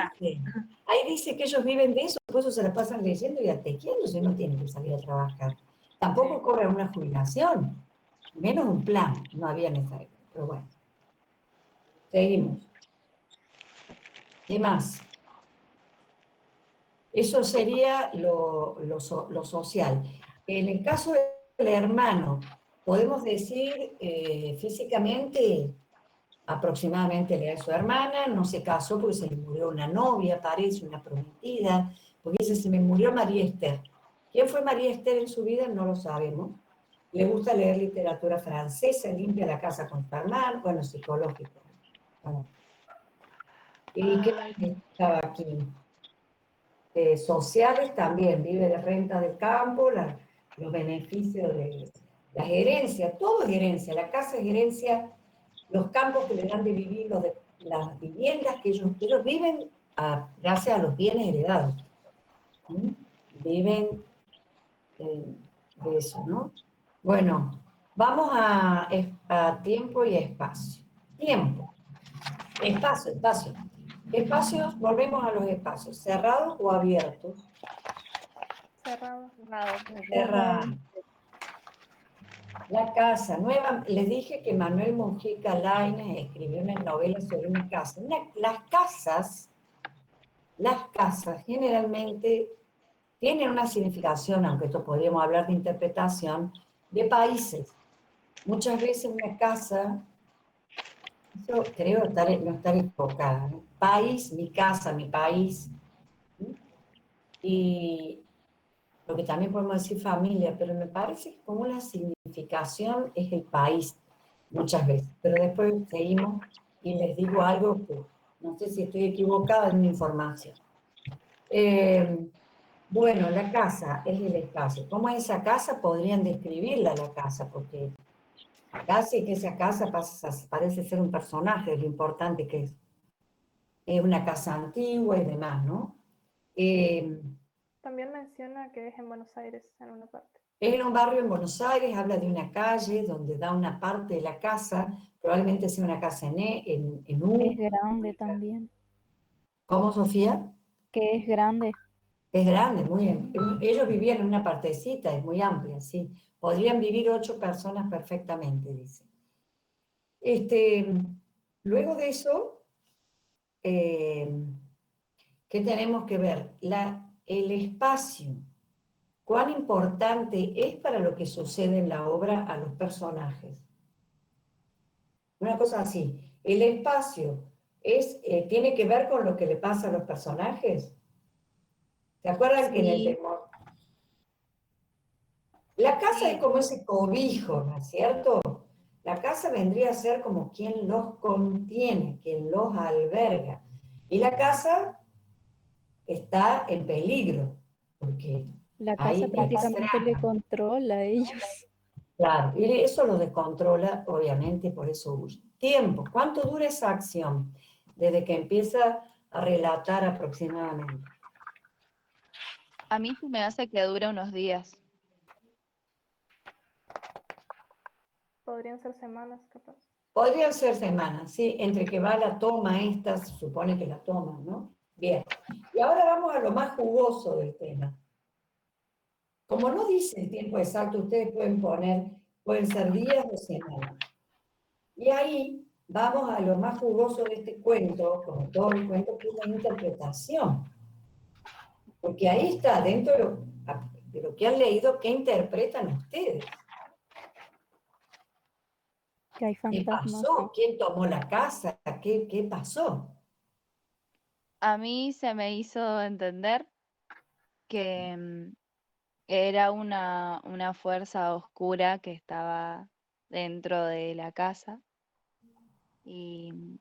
dice que ellos viven de eso, por eso se la pasan leyendo y atequiéndose, no tienen que salir a trabajar. Tampoco corren una jubilación, menos un plan, no había en esa época, pero bueno. Seguimos. ¿Qué más? Eso sería lo social. En el caso del hermano, podemos decir físicamente, aproximadamente la edad de su hermana, no se casó porque se le murió una novia, parece, una prometida, porque dice, se me murió María Esther. ¿Quién fue María Esther en su vida? No lo sabemos. Le gusta leer literatura francesa, limpia la casa con su hermano, bueno, psicológico. Bueno. ¿Y qué más estaba aquí? Sociales también, vive de renta del campo, los beneficios de las herencias, todo es herencia, la casa es herencia, los campos que le dan de vivir, las viviendas que ellos viven gracias a los bienes heredados. ¿Sí? Viven de eso, ¿no? Bueno, vamos a tiempo y espacio. Tiempo. Espacio. Espacios, volvemos a los espacios, cerrados o abiertos. Cerrados. La casa nueva, les dije que Manuel Mujica Lainez escribió una novela sobre una casa. Las casas generalmente tienen una significación, aunque esto podríamos hablar de interpretación, de países. Muchas veces una casa, yo creo no estar equivocada, ¿no? País, mi casa, mi país. Y lo que también podemos decir familia, pero me parece que como la significación es el país, muchas veces. Pero después seguimos y les digo algo que no sé si estoy equivocada en mi información. Bueno, la casa es el espacio. ¿Cómo es esa casa? Podrían describirla la casa, porque casi que esa casa parece ser un personaje, lo importante que es. Es una casa antigua y demás, ¿no? También menciona que es en Buenos Aires, en una parte. Es en un barrio en Buenos Aires, habla de una calle donde da una parte de la casa, probablemente sea una casa en Es grande también. ¿Cómo, Sofía? Que es grande. Es grande, muy bien. Ellos vivían en una partecita, es muy amplia, sí. Podrían vivir 8 personas perfectamente, dice. Luego de eso, ¿qué tenemos que ver? El espacio. ¿Cuán importante es para lo que sucede en la obra a los personajes? Una cosa así, ¿el espacio tiene que ver con lo que le pasa a los personajes? ¿Se acuerdan que en el temor? La casa es Sí, como ese cobijo, ¿no es cierto? La casa vendría a ser como quien los contiene, quien los alberga. Y la casa está en peligro, porque La casa hay prácticamente le extraños. controla a ellos. Claro, y eso lo descontrola, obviamente, por eso huye. Tiempo, ¿cuánto dura esa acción? Desde que empieza a relatar aproximadamente. a mí se me hace que dura unos días. Podrían ser semanas, capaz. Podrían ser semanas, ¿sí? Entre que va la toma esta, se supone que la toma, ¿no? Bien. Y ahora vamos a lo más jugoso del tema. Como no dice el tiempo exacto, ustedes pueden poner, pueden ser días o semanas. Y ahí vamos a lo más jugoso de este cuento, como todo el cuento, que es la interpretación. Porque ahí está, dentro de lo que han leído, ¿qué interpretan ustedes? Que hay ¿Qué fantasmas, sí. pasó? ¿Quién tomó la casa? ¿Qué pasó? A mí se me hizo entender que era una fuerza oscura que estaba dentro de la casa y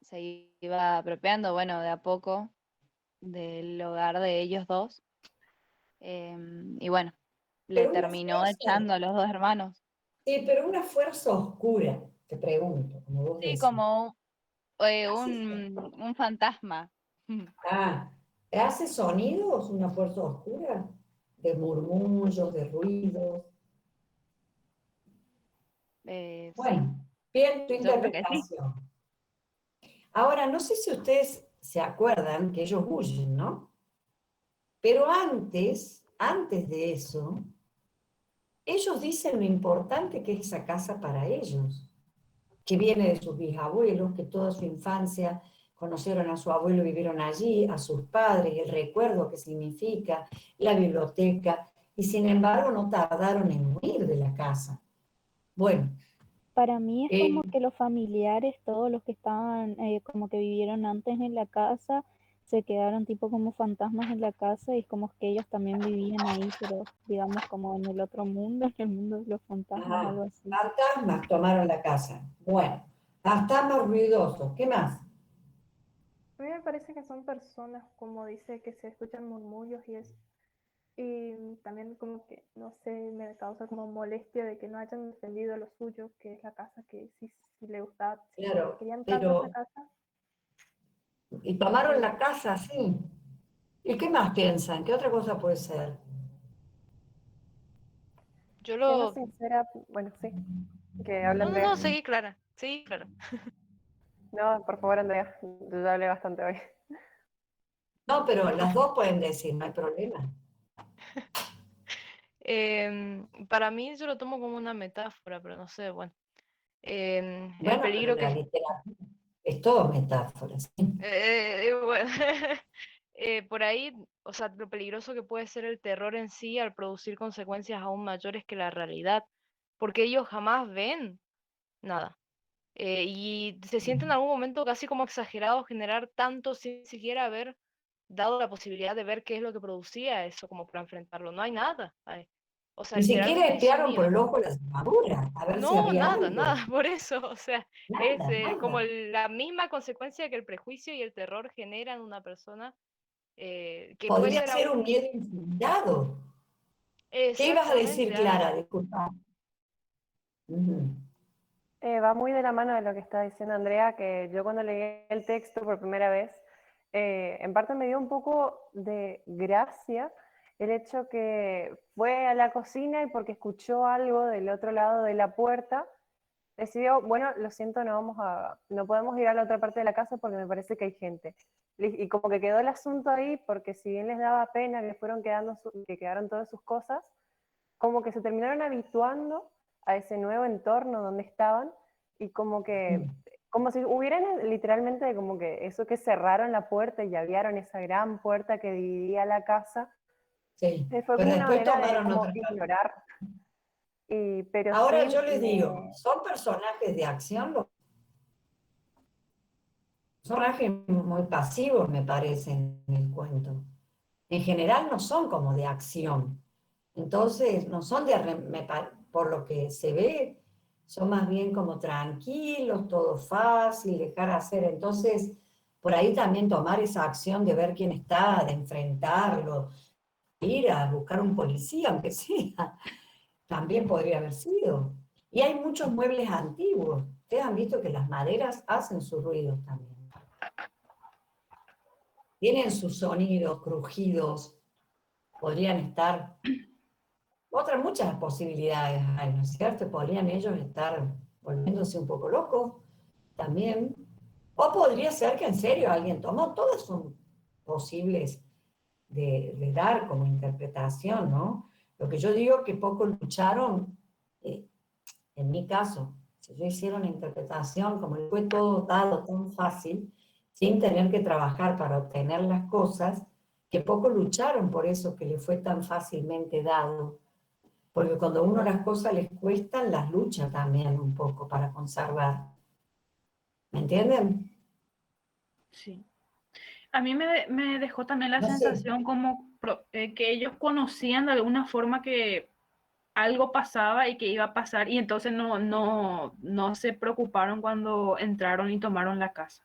se iba apropiando, bueno, de a poco del hogar de ellos dos. Y bueno, le Pero una terminó fuerza, echando a los dos hermanos. sí, pero una fuerza oscura, te pregunto, como vos Sí, decís. como ¿Hace, so- un fantasma. ah, ¿hace sonidos una fuerza oscura? De murmullos, de ruidos. Sí, Bueno, bien tu yo creo que sí. interpretación. Ahora, no sé si ustedes se acuerdan que ellos huyen, ¿no? Pero antes de eso, ellos dicen lo importante que es esa casa para ellos, que viene de sus bisabuelos, que toda su infancia conocieron a su abuelo, vivieron allí, a sus padres, el recuerdo que significa, la biblioteca, y sin embargo no tardaron en huir de la casa. Bueno, Para mí es eh, como que los familiares, todos los que estaban, como que vivieron antes en la casa, se quedaron tipo como fantasmas en la casa y es como que ellos también vivían ahí, pero digamos como en el otro mundo, en el mundo de los fantasmas, ajá, algo así. fantasmas tomaron la casa. Bueno, fantasmas ruidosos, ¿qué más? A mí me parece que son personas, como dice, que se escuchan murmullos y eso. Y también como que, no sé, me causa como molestia de que no hayan defendido lo suyo, que es la casa que sí le gustaba, si Claro, querían tanto esa pero, casa. y tomaron eh, la casa, sí. ¿Y qué más piensan? ¿Qué otra cosa puede ser? Yo lo... Siendo sincera, bueno, sí, que habla No, no, Andrea. no, seguí Clara. Sí, claro. No, por favor, Andrea, yo ya hablé bastante hoy. No, pero las dos pueden decir, no hay problema. Para mí yo lo tomo como una metáfora, pero no sé, bueno. El Bueno, pero peligro la que... literatura es todo metáfora, ¿sí? bueno, por ahí, o sea, lo peligroso que puede ser el terror en sí al producir consecuencias aún mayores que la realidad, porque ellos jamás ven nada. Y se siente en algún momento casi como exagerado generar tanto sin siquiera haber dado la posibilidad de ver qué es lo que producía eso como para enfrentarlo. No hay nada ahí. O sea, Ni siquiera literalmente hay espiaron por sonido. el ojo de la cerradura, a ver si No, había nada, algo. nada, por eso. O sea, es Nada, como nada. la misma consecuencia que el prejuicio y el terror generan en una persona, que puede Podría ser ser un aún miedo infundado. ¿Qué ibas a decir, exactamente Clara? algo. Disculpa. Ujú. Va muy de la mano de lo que está diciendo Andrea, que yo cuando leí el texto por primera vez, en parte me dio un poco de gracia el hecho que fue a la cocina y porque escuchó algo del otro lado de la puerta, decidió, bueno, lo siento, no podemos ir a la otra parte de la casa porque me parece que hay gente. Y como que quedó el asunto ahí, porque si bien les daba pena que que quedaron todas sus cosas, como que se terminaron habituando a ese nuevo entorno donde estaban y como si hubieran literalmente como que eso que cerraron la puerta y abrieron esa gran puerta que dividía la casa, Sí, fue pero como una después manera de tomaron como otra parte. ignorar, pero sí Ahora yo les digo, son personajes de acción, los personajes muy pasivos me parecen en el cuento. En general no son como de acción. Entonces, no son por lo que se ve, son más bien como tranquilos, todo fácil, dejar hacer. Entonces, por ahí también tomar esa acción de ver quién está, de enfrentarlo, ir a buscar un policía, aunque sea, también podría haber sido. Y hay muchos muebles antiguos. Ustedes han visto que las maderas hacen sus ruidos también. Tienen sus sonidos, crujidos, podrían estar, otras muchas posibilidades hay, ¿no es cierto? Podrían ellos estar volviéndose un poco locos también. O podría ser que en serio alguien tomó, todas son posibles de dar como interpretación, ¿no? Lo que yo digo que poco lucharon, en mi caso, si yo hiciera una interpretación, como fue todo dado tan fácil, sin tener que trabajar para obtener las cosas, que poco lucharon por eso que le fue tan fácilmente dado. Porque cuando a uno las cosas les cuestan, las lucha también un poco para conservar. ¿Me entienden? Sí. A mí me dejó también la No sé. sensación como que ellos conocían de alguna forma que algo pasaba y que iba a pasar, y entonces no se preocuparon cuando entraron y tomaron la casa.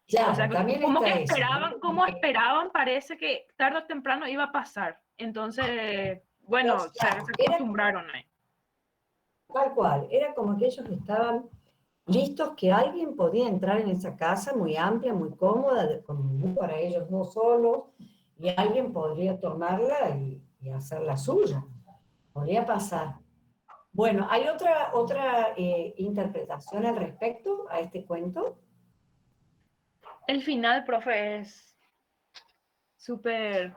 Claro, O sea, también como está que eso, esperaban, ¿no? como esperaban, parece que tarde o temprano iba a pasar. Entonces, bueno, Claro, se era acostumbraron ahí. tal cual, era como que ellos estaban listos que alguien podía entrar en esa casa muy amplia, muy cómoda, con para ellos no solos, y alguien podría tomarla y hacerla suya. Podría pasar. Bueno, ¿hay otra interpretación al respecto a este cuento? El final, profe, es súper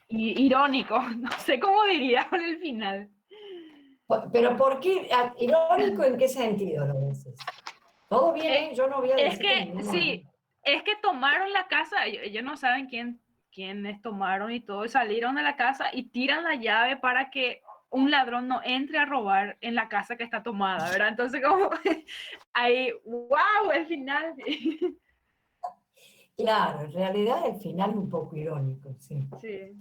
irónico, no sé cómo diría con el final. Pero ¿por qué? ¿Irónico en qué sentido lo dices? Todo bien, yo no voy a Es decir que que, ninguno. sí, es que tomaron la casa, ellos no saben quiénes tomaron y todo, y salieron de la casa y tiran la llave para que un ladrón no entre a robar en la casa que está tomada, ¿verdad? Entonces, como ahí, wow, el final. Claro, en realidad el final es un poco irónico, sí. Sí.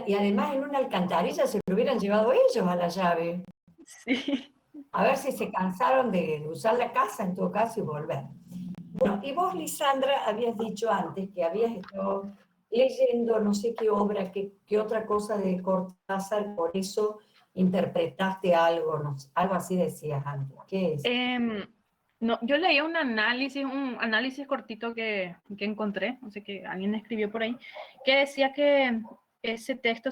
Y además en una alcantarilla se lo hubieran llevado ellos a la llave. Sí. A ver si se cansaron de usar la casa en todo caso y volver. Bueno, y vos, Lisandra, habías dicho antes que habías estado leyendo no sé qué obra, qué otra cosa de Cortázar, por eso interpretaste algo, no sé, algo así decías antes. ¿Qué es? No, yo leí un análisis cortito que encontré, no sé, que alguien escribió por ahí, que decía que ese texto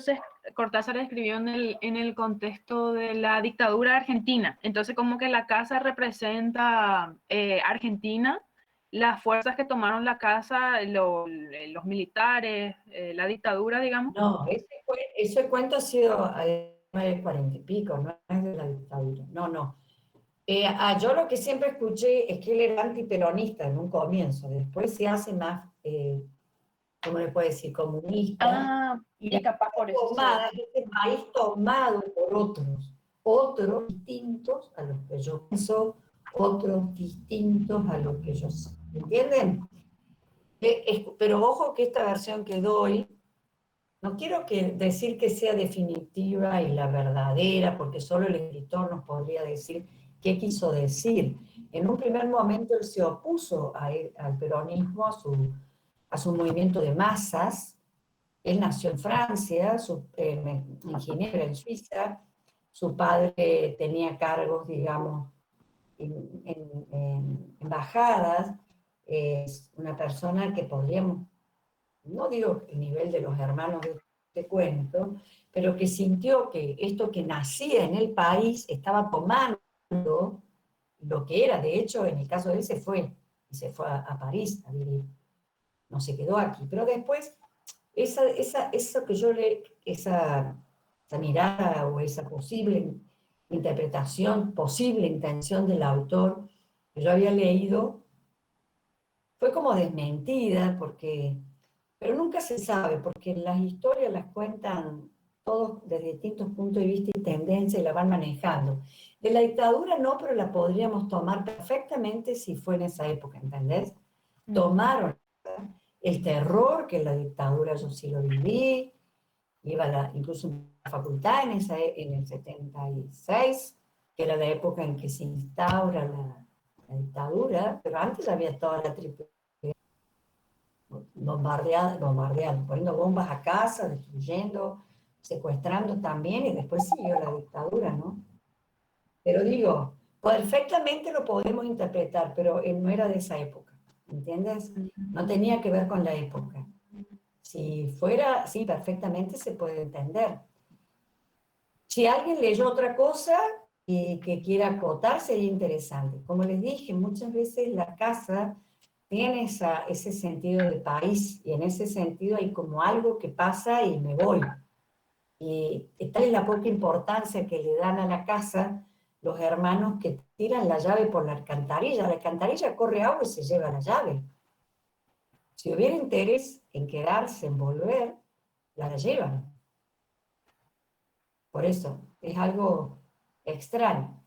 Cortázar escribió en el contexto de la dictadura argentina. Entonces, como que la casa representa Argentina, las fuerzas que tomaron la casa, los militares, la dictadura, digamos. No, ese cuento ha sido de 40 y pico, no es de la dictadura. No. Yo lo que siempre escuché es que él era antiperonista en un comienzo, después se hace más, ¿cómo le puedo decir? Comunista. Y capaz por eso. Este país tomado por otros distintos a los que yo pienso, otros distintos a los que yo sé. ¿Entienden? Pero ojo que esta versión que doy, no quiero decir que sea definitiva y la verdadera, porque solo el escritor nos podría decir qué quiso decir. En un primer momento él se opuso al peronismo, a su movimiento de masas. Él nació en Francia, en Ginebra, en Suiza. Su padre tenía cargos, digamos, en embajadas. Es una persona que podríamos, no digo el nivel de los hermanos de este cuento, pero que sintió que esto que nacía en el país estaba tomando lo que era. De hecho, en el caso de él se fue a París a vivir. No se quedó aquí. Pero después, eso que yo leí, esa mirada o esa posible interpretación, posible intención del autor que yo había leído, fue como desmentida, pero nunca se sabe, porque las historias las cuentan todos desde distintos puntos de vista y tendencias y la van manejando. De la dictadura no, pero la podríamos tomar perfectamente si fue en esa época, ¿entendés? Tomaron el terror que en la dictadura yo sí lo viví, iba incluso a la facultad en el 76, que era la época en que se instaura la dictadura, pero antes había estado la triple bombardeando, poniendo bombas a casa, destruyendo, secuestrando también, y después siguió la dictadura, ¿no? Pero digo, perfectamente lo podemos interpretar, pero él no era de esa época, ¿entiendes? No tenía que ver con la época. Si fuera, sí, perfectamente se puede entender. Si alguien leyó otra cosa y que quiera acotar, sería interesante. Como les dije, muchas veces la casa tiene ese sentido de país, y en ese sentido hay como algo que pasa y me voy. Y tal es la poca importancia que le dan a la casa los hermanos que tiran la llave por la alcantarilla corre agua y se lleva la llave. Si hubiera interés en quedarse, en volver, la llevan. Por eso, es algo extraño.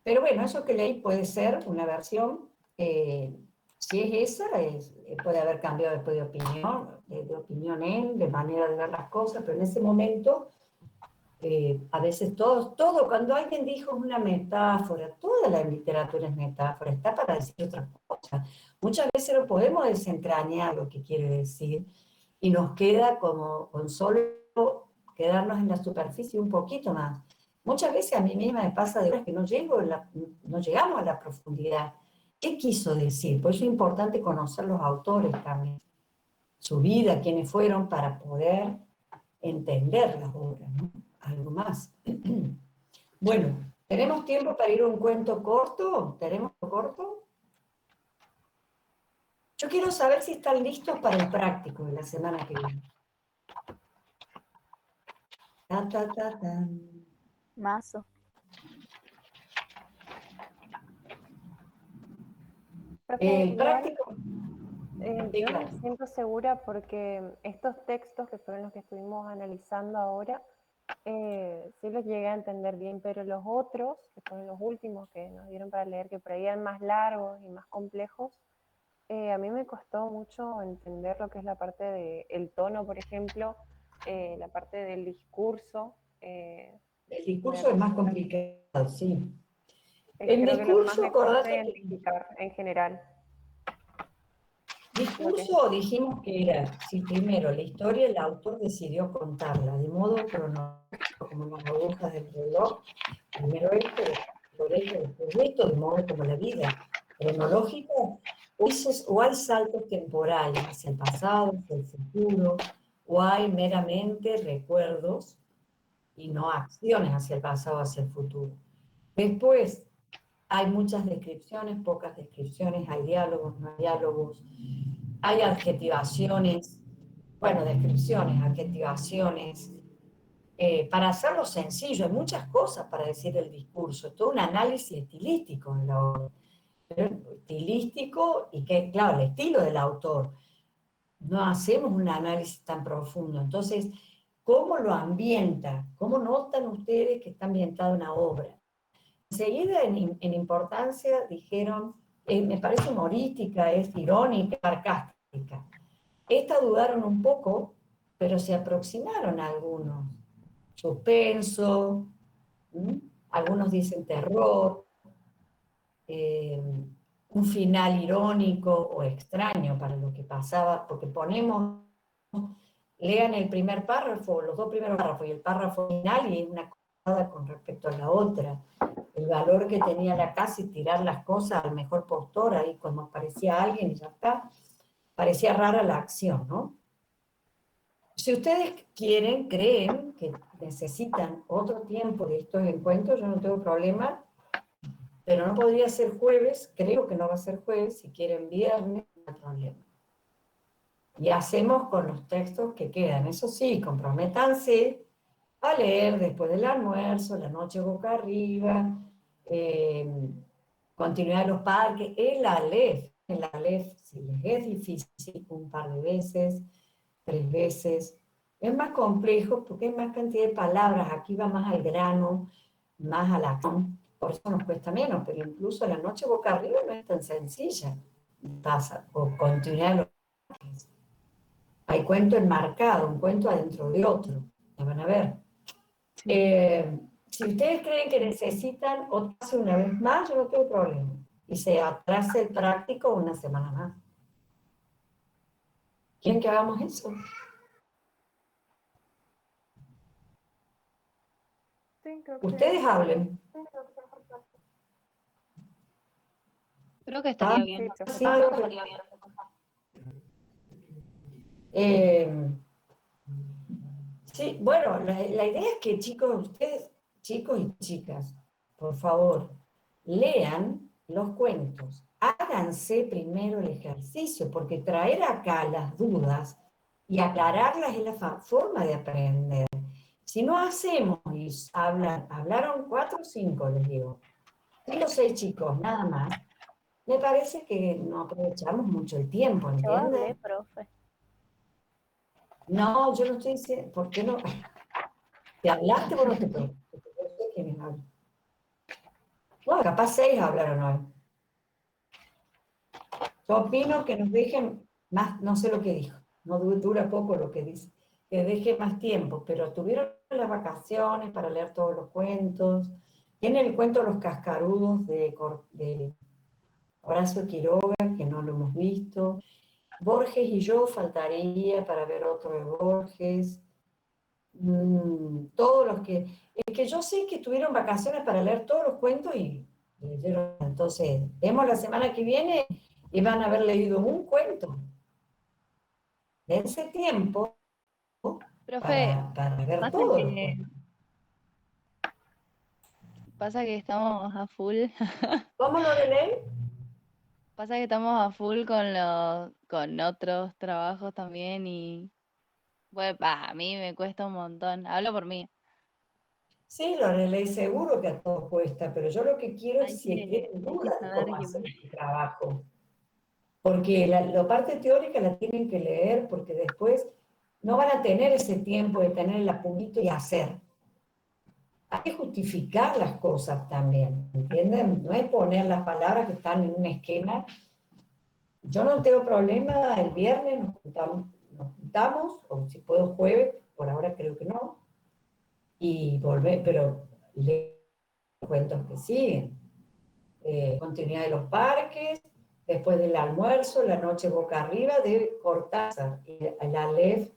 Pero bueno, eso que leí puede ser una versión. Si es esa, puede haber cambiado después de opinión él, de manera de ver las cosas, pero en ese momento, a veces todo, cuando alguien dijo una metáfora, toda la literatura es metáfora, está para decir otra cosa. Muchas veces no podemos desentrañar lo que quiere decir, y nos queda como con solo quedarnos en la superficie un poquito más. Muchas veces a mí misma me pasa de horas que no llegamos a la profundidad. ¿Qué quiso decir? Por eso es importante conocer los autores también, su vida, quiénes fueron, para poder entender las obras, ¿no? Algo más. Bueno, ¿tenemos tiempo para ir a un cuento corto? ¿Tenemos corto? Yo quiero saber si están listos para el práctico de la semana que viene. Mazo. Profe, El igual, práctico. yo no me siento segura porque estos textos que fueron los que estuvimos analizando ahora, sí los llegué a entender bien, pero los otros, que fueron los últimos que nos dieron para leer, que por ahí eran más largos y más complejos, a mí me costó mucho entender lo que es la parte del tono, por ejemplo, la parte del discurso. El discurso es más complicado, sí. El Creo que lo que más discurso, me cuesta acordate que identificar en general. discurso dijimos que era, si primero la historia el autor decidió contarla de modo cronológico, como las agujas del reloj, primero esto, después esto, de modo como la vida cronológica, o hay saltos temporales hacia el pasado, hacia el futuro, o hay meramente recuerdos y no acciones hacia el pasado, hacia el futuro. Después, hay muchas descripciones, pocas descripciones, hay diálogos, no hay diálogos, hay adjetivaciones, bueno, descripciones, adjetivaciones. Para hacerlo sencillo, hay muchas cosas para decir el discurso, todo un análisis estilístico de la obra. Estilístico y que, claro, el estilo del autor. No hacemos un análisis tan profundo. Entonces, ¿cómo lo ambienta? ¿Cómo notan ustedes que está ambientada una obra? Enseguida, en importancia, dijeron, me parece humorística, es irónica, sarcástica. Esta dudaron un poco, pero se aproximaron a algunos. Suspenso, algunos dicen terror, un final irónico o extraño para lo que pasaba, porque ponemos, lean el primer párrafo, los dos primeros párrafos y el párrafo final, y hay una cosa con respecto a la otra. El valor que tenía la casa y tirar las cosas al mejor postor, ahí cuando aparecía alguien y ya está, parecía rara la acción, ¿no? Si ustedes creen que necesitan otro tiempo de estos encuentros, yo no tengo problema, pero no podría ser jueves, creo que no va a ser jueves, si quieren viernes, no hay problema. Y hacemos con los textos que quedan, eso sí, comprométanse a leer después del almuerzo, la noche boca arriba, continuidad de los parques, el Aleph, si les es difícil, un par de veces, 3 veces, es más complejo porque hay más cantidad de palabras, aquí va más al grano, más a la acción, por eso nos cuesta menos, pero incluso la noche boca arriba no es tan sencilla, pasa, o continuidad de los parques. Hay cuento enmarcado, un cuento adentro de otro. Ya van a ver. Si ustedes creen que necesitan otra clase una vez más, yo no tengo problema. Y se atrasa el práctico una semana más. ¿Quieren que hagamos eso? Sí, creo que Ustedes hablen. Creo que estaría Ah, bien. sí, creo que estaría bien. Sí, bueno, la idea es que chicos, ustedes, chicos y chicas, por favor, lean los cuentos. Háganse primero el ejercicio, porque traer acá las dudas y aclararlas es la forma de aprender. Si no hacemos, y hablaron 4 o 5, les digo, 5 o 6 chicos, nada más, me parece que no aprovechamos mucho el tiempo, Yo hablé, ¿entiendes? profe. No, yo no estoy diciendo, ¿por qué no? ¿Te hablaste o no te pregunto? Yo sé quiénes hablan. Bueno, capaz 6 hablaron hoy. Yo opino que nos dejen más, no sé lo que dijo, no dura poco lo que dice, que deje más tiempo, pero tuvieron las vacaciones para leer todos los cuentos. Tienen el cuento Los Cascarudos de Horacio Quiroga, que no lo hemos visto. Borges y yo faltaría para ver otro de Borges. Todos los que... Es que yo sé que tuvieron vacaciones para leer todos los cuentos y leyeron. Entonces, vemos la semana que viene y van a haber leído un cuento. Dense tiempo Profe, para ver pasa todos los que, cuentos. pasa que estamos a full. ¿Cómo lo de ley? Pasa que estamos a full con otros trabajos también y bueno, a mí me cuesta un montón. Hablo por mí. Sí, lo de ley seguro que a todos cuesta, pero yo lo que quiero es si tienen Hay que dudas de saber cómo llevar. hacer el trabajo. Porque la parte teórica la tienen que leer porque después no van a tener ese tiempo de tener el apuntito y hacer. Hay que justificar las cosas también, ¿entienden? No es poner las palabras que están en un esquema. Yo no tengo problema, el viernes nos juntamos, o si puedo jueves, por ahora creo que no, y volver, pero leo cuentos que siguen. Continuidad de los parques, después del almuerzo, la noche boca arriba de Cortázar, y el Aleph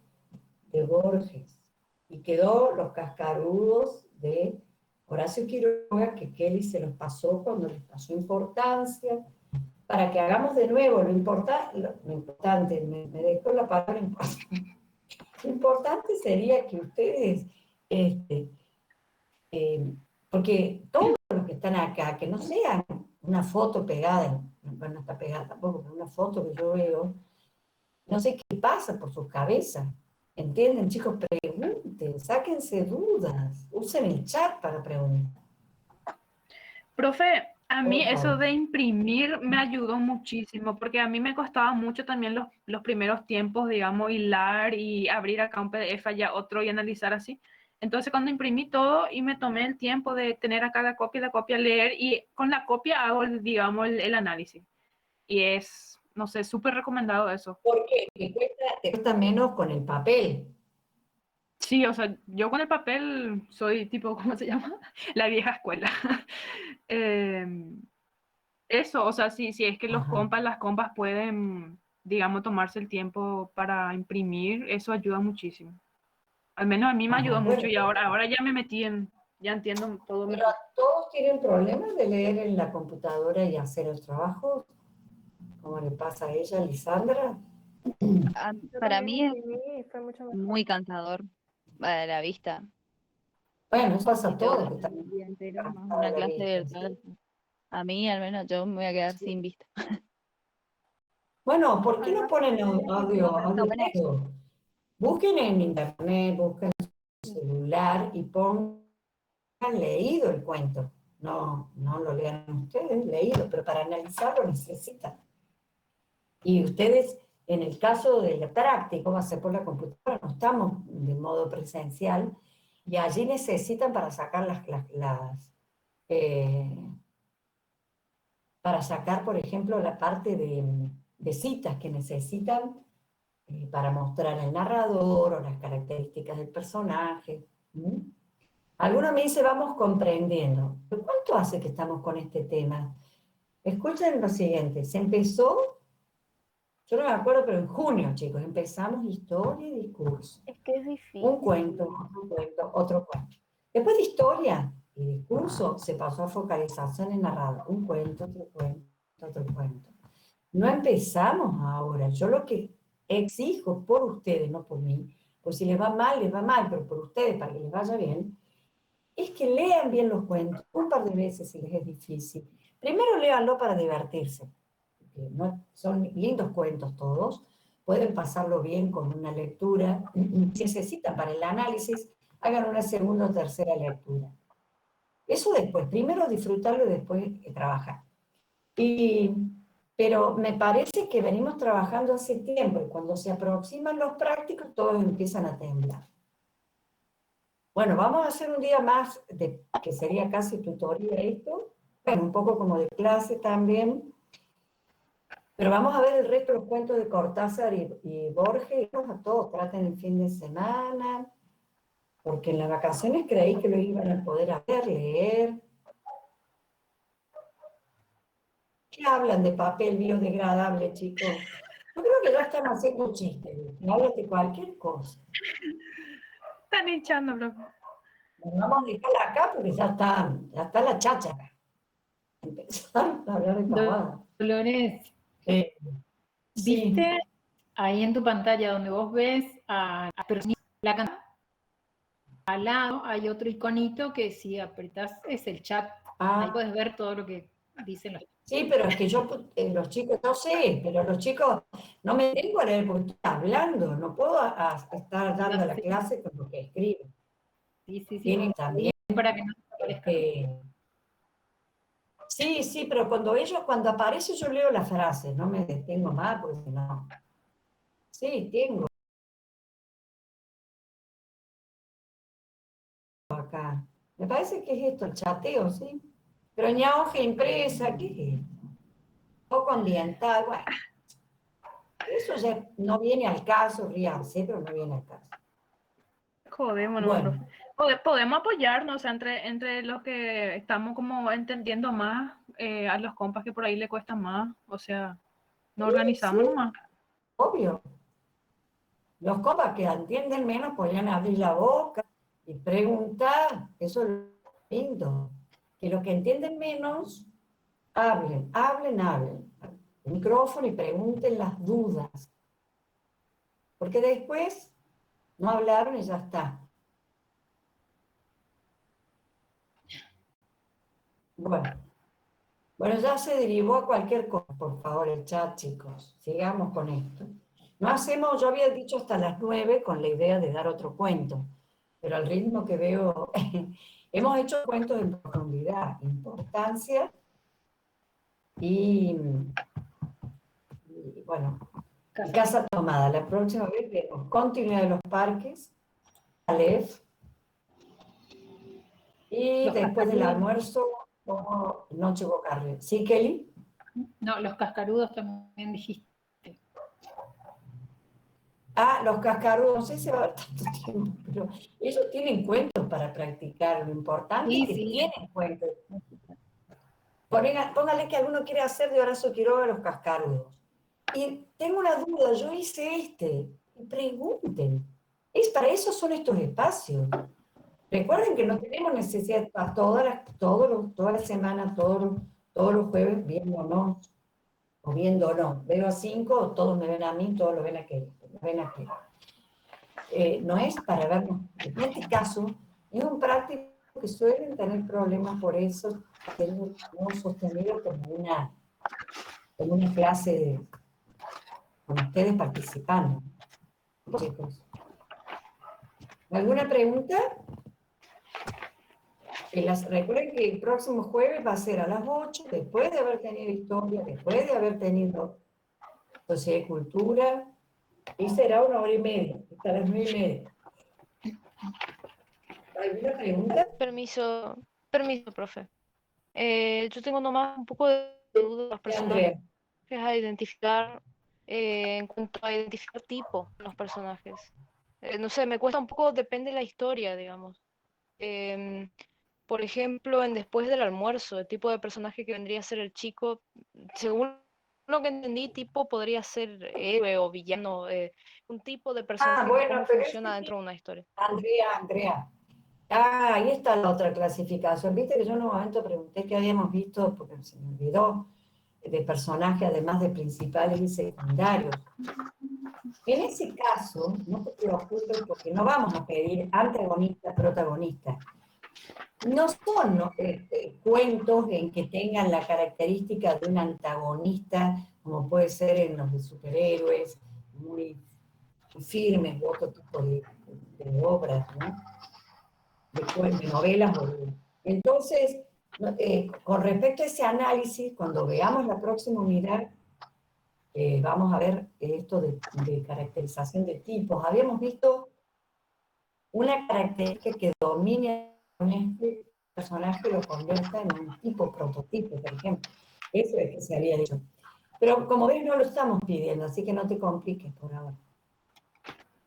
de Borges. Y quedó Los Cascarudos de Horacio Quiroga, que Kelly se los pasó cuando les pasó importancia, para que hagamos de nuevo lo importante, me dejó la palabra importante. Lo importante sería que ustedes, porque todos los que están acá, que no sean una foto pegada, bueno, no está pegada tampoco, pero una foto que yo veo, no sé qué pasa por sus cabezas. ¿Entienden, chicos? Pregunten, sáquense dudas, usen el chat para preguntar. Profe, a mí Por eso favor. de imprimir me ayudó muchísimo, porque a mí me costaba mucho también los primeros tiempos, digamos, hilar y abrir acá un PDF, allá otro y analizar así. Entonces cuando imprimí todo y me tomé el tiempo de tener acá la copia, leer y con la copia hago, digamos, el análisis. Y es, no sé, súper recomendado eso. ¿Por qué? Te cuesta menos con el papel. Sí, o sea, yo con el papel soy tipo, ¿cómo se llama? La vieja escuela. Eso, o sea, si es que Ajá. las compas pueden, digamos, tomarse el tiempo para imprimir, eso ayuda muchísimo. Al menos a mí me Ajá. ayudó mucho Bueno, y ahora ya me metí ya entiendo todo pero mejor. todos tienen problemas de leer en la computadora y hacer el trabajo, como le pasa a ella, Lisandra. yo Para también mí es imprimí y fue mucho mejor. muy cansador a la vista. Bueno, eso pasa Si a tengo que todos, que estar están el día entero más cansados de una la clase vista. ¿Sí? virtual. A mí, al menos, yo me voy a quedar sin vista. Bueno, ¿por qué no Además, ponen No, pero está audio buena. texto? Busquen en internet, busquen en su celular y pongan leído el cuento. No, no lo lean ustedes, leído, pero para analizarlo necesitan. Y ustedes, en el caso de la práctica, va a ser por la computadora, no estamos de modo presencial, y allí necesitan para sacar para sacar, por ejemplo, la parte de citas que necesitan para mostrar al narrador o las características del personaje. ¿Mm? Algunos me dicen, vamos comprendiendo. ¿Pero cuánto hace que estamos con este tema? Escuchen lo siguiente, se empezó, yo no me acuerdo, pero en junio, chicos, empezamos historia y discurso. Es que es difícil. Un cuento, otro cuento, otro cuento. Después de historia y discurso se pasó a focalización en narrado. Un cuento, otro cuento, otro cuento. No empezamos ahora. Yo lo que exijo por ustedes, no por mí, pues si les va mal, pero por ustedes, para que les vaya bien, es que lean bien los cuentos, un par de veces si les es difícil. Primero léanlo para divertirse, porque no, son lindos cuentos todos, pueden pasarlo bien con una lectura, si necesitan para el análisis, hagan una segunda o tercera lectura. Eso después, primero disfrutarlo y después trabajar. Pero me parece que venimos trabajando hace tiempo y cuando se aproximan los prácticos todos empiezan a temblar. Bueno, vamos a hacer un día más, que sería casi tutoría esto, bueno, un poco como de clase también, pero vamos a ver el resto de los cuentos de Cortázar y Borges, a todos traten el fin de semana, porque en las vacaciones creí que lo iban a poder hacer, leer. ¿Qué hablan de papel biodegradable, chicos? Yo creo que ya están haciendo chistes, hablan de cualquier cosa. Están hinchando, profe. Nos vamos a dejarla acá porque ya está la cháchara. Empezaron a hablar de pavada. Dolores, Sí. ¿viste ahí en tu pantalla donde vos ves a la cantidad? Al lado hay otro iconito que si apretás es el chat. Ahí puedes ver todo lo que dicen los chicos. Sí, pero es que yo, los chicos, no sé, pero los chicos, no me tengo a leer porque estoy hablando, no puedo estar dando la clase con lo que escribo. Sí. Tienen también, para que no aparezca. Sí, pero cuando aparece yo leo las frases, no me detengo más porque si no. Sí, tengo acá. Me parece que es esto, el chateo, ¿sí? Pero ña hoja impresa, ¿qué es esto? Poco ambiental, bueno. Eso ya no viene al caso, ríanse, pero no viene al caso. Jodémonos, Bueno. profe. Podemos apoyarnos entre los que estamos como entendiendo más, a los compas que por ahí le cuesta más, o sea, nos organizamos nomás. Obvio. Los compas que entienden menos podrían abrir la boca y preguntar, eso es lo lindo. Que los que entienden menos, hablen. El micrófono y pregunten las dudas. Porque después no hablaron y ya está. Bueno, ya se derivó a cualquier cosa, por favor, el chat, chicos. Sigamos con esto. No hacemos, yo había dicho hasta las 9 con la idea de dar otro cuento, pero al ritmo que veo, hemos hecho cuentos en profundidad, importancia y bueno, casa tomada. La próxima vez vemos continuidad de los parques, Aleph, y después del almuerzo, como noche bocarle. ¿Sí, Kelly? No, los cascarudos también dijiste. Los cascarudos, no sé si va a haber tanto tiempo, pero ellos tienen cuentos para practicar. Lo importante es que tienen cuentos. Póngale que alguno quiere hacer de Horacio Quiroga los cascarudos. Y tengo una duda, yo hice y pregunten. Para eso son estos espacios. Recuerden que no tenemos necesidad toda la semana, todos los jueves, viendo o no, o viendo o no. Veo a 5, todos me ven a mí, todos lo ven a aquel. No es para vernos. En este caso, es un práctico que suelen tener problemas por eso, no sostenido como una clase con ustedes participando. Chicos. ¿Alguna pregunta? Recuerden que el próximo jueves va a ser a las 8, después de haber tenido historia, después de haber tenido sociedad y cultura, y será 1h30, hasta las 9:30. ¿Alguna pregunta? Permiso, profe. Yo tengo nomás un poco de dudas personales a identificar en cuanto a identificar tipos en los personajes. No sé, me cuesta un poco, depende de la historia, digamos. Em, por ejemplo, en Después del almuerzo, el tipo de personaje que vendría a ser el chico, según lo que entendí, tipo podría ser héroe o villano, un tipo de personaje que Bueno, cómo pero funciona dentro de una historia. Andrea. Ah, ahí está la otra clasificación. Viste que yo en un momento pregunté qué habíamos visto, porque se me olvidó, de personajes además de principales y secundarios. En ese caso, no te preocupes porque no vamos a pedir antagonista, protagonista. No son cuentos en que tengan la característica de un antagonista, como puede ser en los de superhéroes, muy firmes, u otro tipo de obras, ¿no? De novelas. Entonces, con respecto a ese análisis, cuando veamos la próxima unidad, vamos a ver esto de caracterización de tipos. Habíamos visto una característica que domine a este personaje, lo convierta en un tipo prototipo, por ejemplo. Eso es que se había dicho. Pero como ves, no lo estamos pidiendo, así que no te compliques por ahora.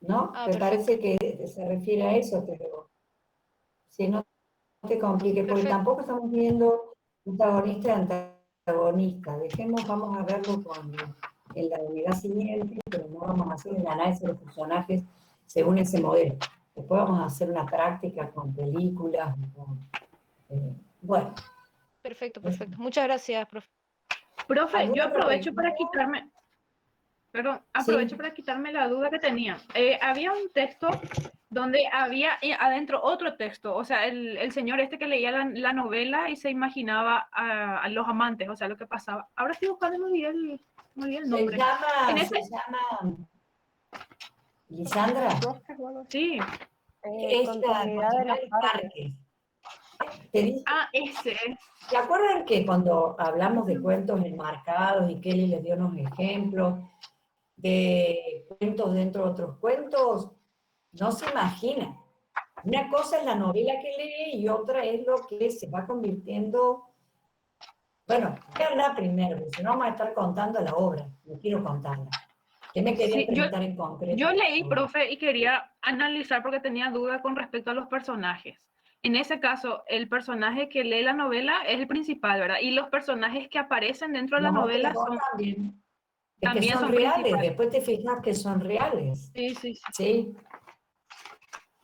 ¿No? Me parece que se refiere a eso, pero si no te compliques, porque tampoco estamos viendo protagonista y antagonista. Dejemos, vamos a verlo en la unidad siguiente, pero no vamos a hacer el análisis de los personajes según ese modelo. Después vamos a hacer una práctica con películas. Bueno. Perfecto. Muchas gracias, profe. Profe, yo aprovecho para Sí. quitarme la duda que tenía. Había un texto donde había adentro otro texto, o sea, el señor este que leía la novela y se imaginaba a los amantes, o sea, lo que pasaba. Ahora estoy buscando, me olvidé el nombre. Se llama Lisandra. Sí. Continuidad de los parques. Ese. ¿Se acuerdan que cuando hablamos de cuentos enmarcados y Kelly les dio unos ejemplos de cuentos dentro de otros cuentos? No se imagina. Una cosa es la novela que lee y otra es lo que se va convirtiendo. Bueno, veanla primero, porque si no vamos a estar contando la obra. No quiero contarla. ¿Qué me quería preguntar en concreto? Yo leí, profe, y quería analizar porque tenía duda con respecto a los personajes. En ese caso, el personaje que lee la novela es el principal, ¿verdad? Y los personajes que aparecen dentro de la novela son... También. También son reales, después te fijas que son reales. Sí.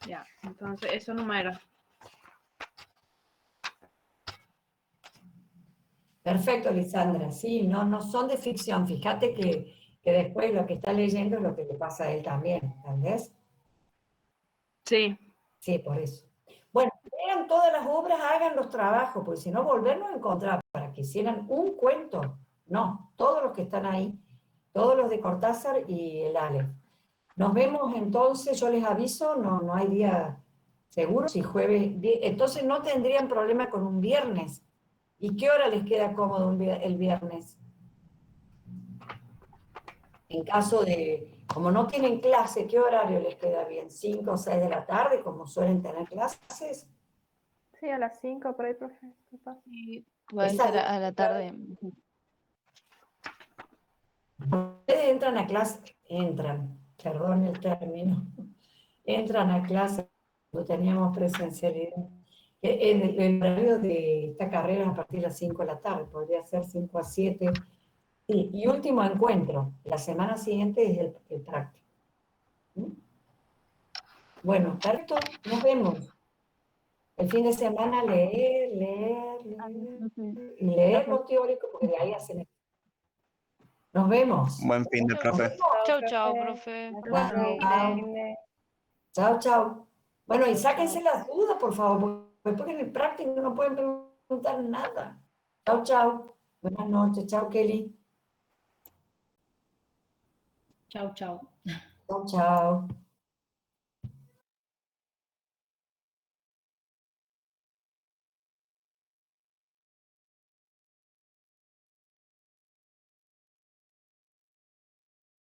Ya, entonces eso no me era. Perfecto, Lisandra. Sí, no son de ficción. Fíjate que después lo que está leyendo es lo que le pasa a él también, ¿entendés? Sí. Sí, por eso. Bueno, vean todas las obras, hagan los trabajos, porque si no volvernos a encontrar para que hicieran un cuento. No, todos los que están ahí, todos los de Cortázar y el Aleph. Nos vemos entonces, yo les aviso, no hay día seguro, si jueves, entonces no tendrían problema con un viernes. ¿Y qué hora les queda cómodo el viernes? En caso de, como no tienen clase, ¿qué horario les queda bien? ¿5 o 6 de la tarde, como suelen tener clases? Sí, a las 5 por ahí, profe. Puede ser a la tarde. Ustedes entran a clase, perdón el término, entran a clase, no teníamos presencialidad. El horario de esta carrera es a partir de las 5 de la tarde, podría ser 5 a 7. Y último encuentro, la semana siguiente es el práctico. Bueno, perfecto, nos vemos. El fin de semana leer lo teórico, porque de ahí hacen. Nos vemos. Buen fin de, profe. Chau, profe. Chao. Bueno, y sáquense las dudas, por favor, porque después en el práctico no pueden preguntar nada. Chao. Buenas noches. Chao, Kelly. Chau. Chao.